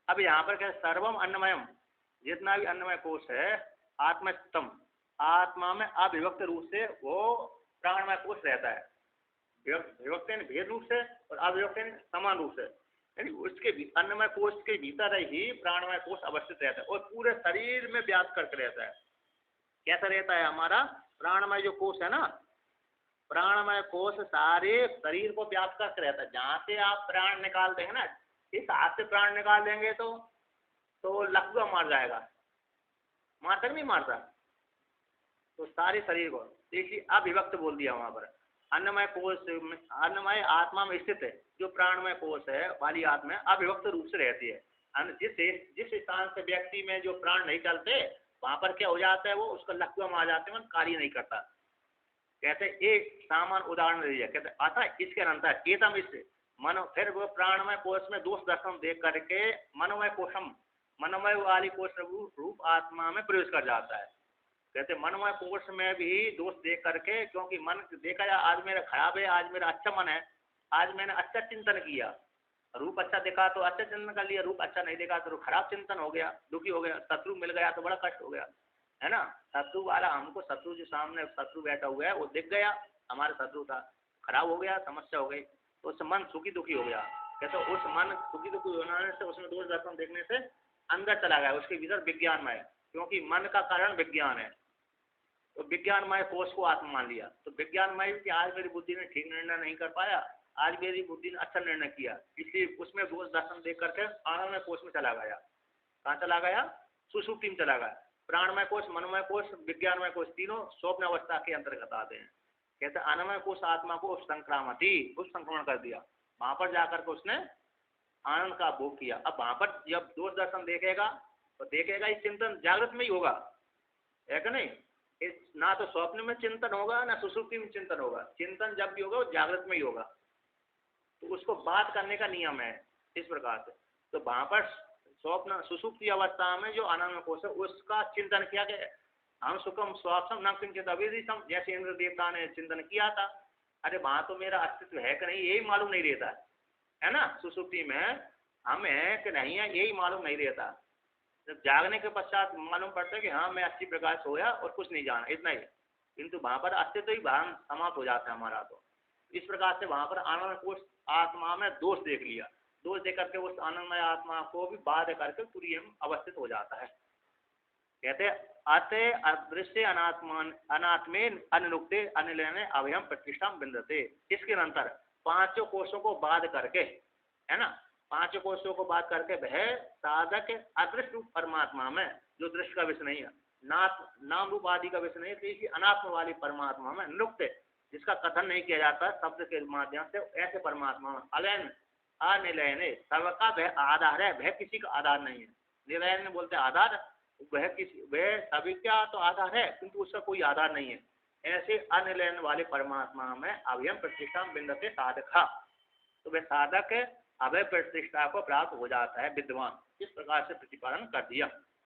अब यहाँ पर क्या, सर्वम अन्नमयम, जितना भी अन्नमय कोश है आत्मस्तम, आत्मा में अविभक्त रूप से वो प्राणमय कोश रहता है। विभक्त भेद रूप से और अविभक्त समान रूप से, यानी उसके अन्नमय कोश के भीतर ही प्राणमय कोश अवस्थित रहता है और पूरे शरीर में व्याप्त करके रहता है। कैसा रहता है हमारा प्राणमय जो कोश है ना, प्राणमय कोश सारे शरीर को व्याप्त करके रहता है। जहाँ से आप प्राण निकाल देंगे ना, इस हाथ से प्राण निकाल देंगे तो लकवा मार जाएगा, मारता नहीं मारता, तो सारे शरीर को, इसलिए अविभक्त बोल दिया वहां पर। अन्नमय कोश, अन्नमय आत्मा में स्थित है जो प्राणमय कोश है वाली आत्मा अविभक्त रूप से रहती है। जिस स्थान से व्यक्ति में जो प्राण नहीं चलते वहां पर क्या हो जाता है, वो उसका लकवा मार जाते हैं, कार्य नहीं करता। कहते एक सामान उदाहरण दीजिए, कहते अतः इसके अंतर एतम इससे मनो, फिर वो प्राणमय कोश में दोष दर्शन देख करके मनोमय कोशम, मनोमय वाली कोश रूप आत्मा में प्रवेश कर जाता है। कहते मनोमय कोश में भी दोष देख करके, क्योंकि मन देखा जाए आज मेरा खराब है, आज मेरा अच्छा मन है, आज मैंने अच्छा चिंतन किया, रूप अच्छा देखा तो अच्छा चिंतन कर लिया, रूप अच्छा नहीं देखा तो खराब चिंतन हो गया, दुखी हो गया, शत्रु मिल गया तो बड़ा कष्ट हो गया, है ना। शत्रु वाला हमको, शत्रु जो सामने शत्रु बैठा हुआ है वो दिख गया, हमारा शत्रु था, खराब हो गया, समस्या हो गई, तो उससे मन सुखी दुखी हो गया। कहते उस मन सुखी दुखी होने से, उसमें दोष दर्शन देखने से अंदर चला गया, उसके भीतर विज्ञानमय, क्योंकि मन का कारण विज्ञान है, तो विज्ञानमय कोश को आत्मा मान लिया। तो विज्ञानमय कि आज मेरी बुद्धि ने ठीक निर्णय नहीं कर पाया, आज मेरी बुद्धि ने अच्छा निर्णय किया, इसलिए उसमें दोष दर्शन देख करके आनंदमय कोश में चला गया। कहाँ चला गया, सुषुप्ति में चला गया। प्राणमय कोश, मनोमय कोश, विज्ञानमय कोश तीनों स्वप्न अवस्था के अंतर्गत आते हैं। कहते आनंदमय कोश आत्मा को संक्रामति, उस संक्रमण कर दिया, वहां पर जाकर के उसने आनंद का भोग किया। अब वहां पर जब दोष दर्शन देखेगा तो देखेगा इस चिंतन जागृत में ही होगा, है कि नहीं, ना तो स्वप्न में चिंतन होगा ना सुषुप्ति में चिंतन होगा, चिंतन जब भी होगा वो जागृत में ही होगा। तो उसको बात करने का नियम है इस प्रकार से। तो वहां पर स्वप्न सुषुप्ति अवस्था में जो आनंद कोश है उसका चिंतन किया गया, हम सुखम स्वापसम न किंचित अविदितम, जैसे इंद्र देवता ने चिंतन किया था, अरे वहां तो मेरा अस्तित्व है कि नहीं यही मालूम नहीं रहता है ना, सुसुप्ति में हम है कि नहीं है यही मालूम नहीं रहता। जब जागने के पश्चात मालूम पड़ता है कि हाँ मैं अच्छी प्रकार सोया और कुछ नहीं जाना, इतना ही, किंतु वहां पर अस्तित्व ही भान समाप्त हो जाता है हमारा। तो इस प्रकार से वहां पर आनंद को आत्मा में दोष देख लिया, दोष देख करके उस आनंदमय आत्मा को भी बाध करके तुरीय में अवस्थित हो जाता है। कहते अतः अदृश्य अनात्मान अनात्मेन अनुक्ते अनिलयने अभयम प्रतिष्ठा बिंदते। इसके अंतर पांचों कोषों को बाध करके, है ना, पांचों कोषों को बात करके वह साधक अदृश्य रूप परमात्मा में, जो दृश्य का विषय नहीं है, नाम रूप आदि का विषय नहीं है, तो अनात्म वाली परमात्मा में निरुक्त, जिसका कथन नहीं किया जाता शब्द के माध्यम से, ऐसे परमात्मा में अलयन अनिलयने सबका वह आधार है, वह किसी का आधार नहीं है। निलयन बोलते आधार, वह सभी का तो आधार है किंतु उसका कोई आधार नहीं है। ऐसे अनिलयन वाले परमात्मा में अभयम प्रतिष्ठा बिंदते साधक, तो वह साधक अभय प्रतिष्ठा को प्राप्त हो जाता है विद्वान। इस प्रकार से प्रतिपादन कर दिया।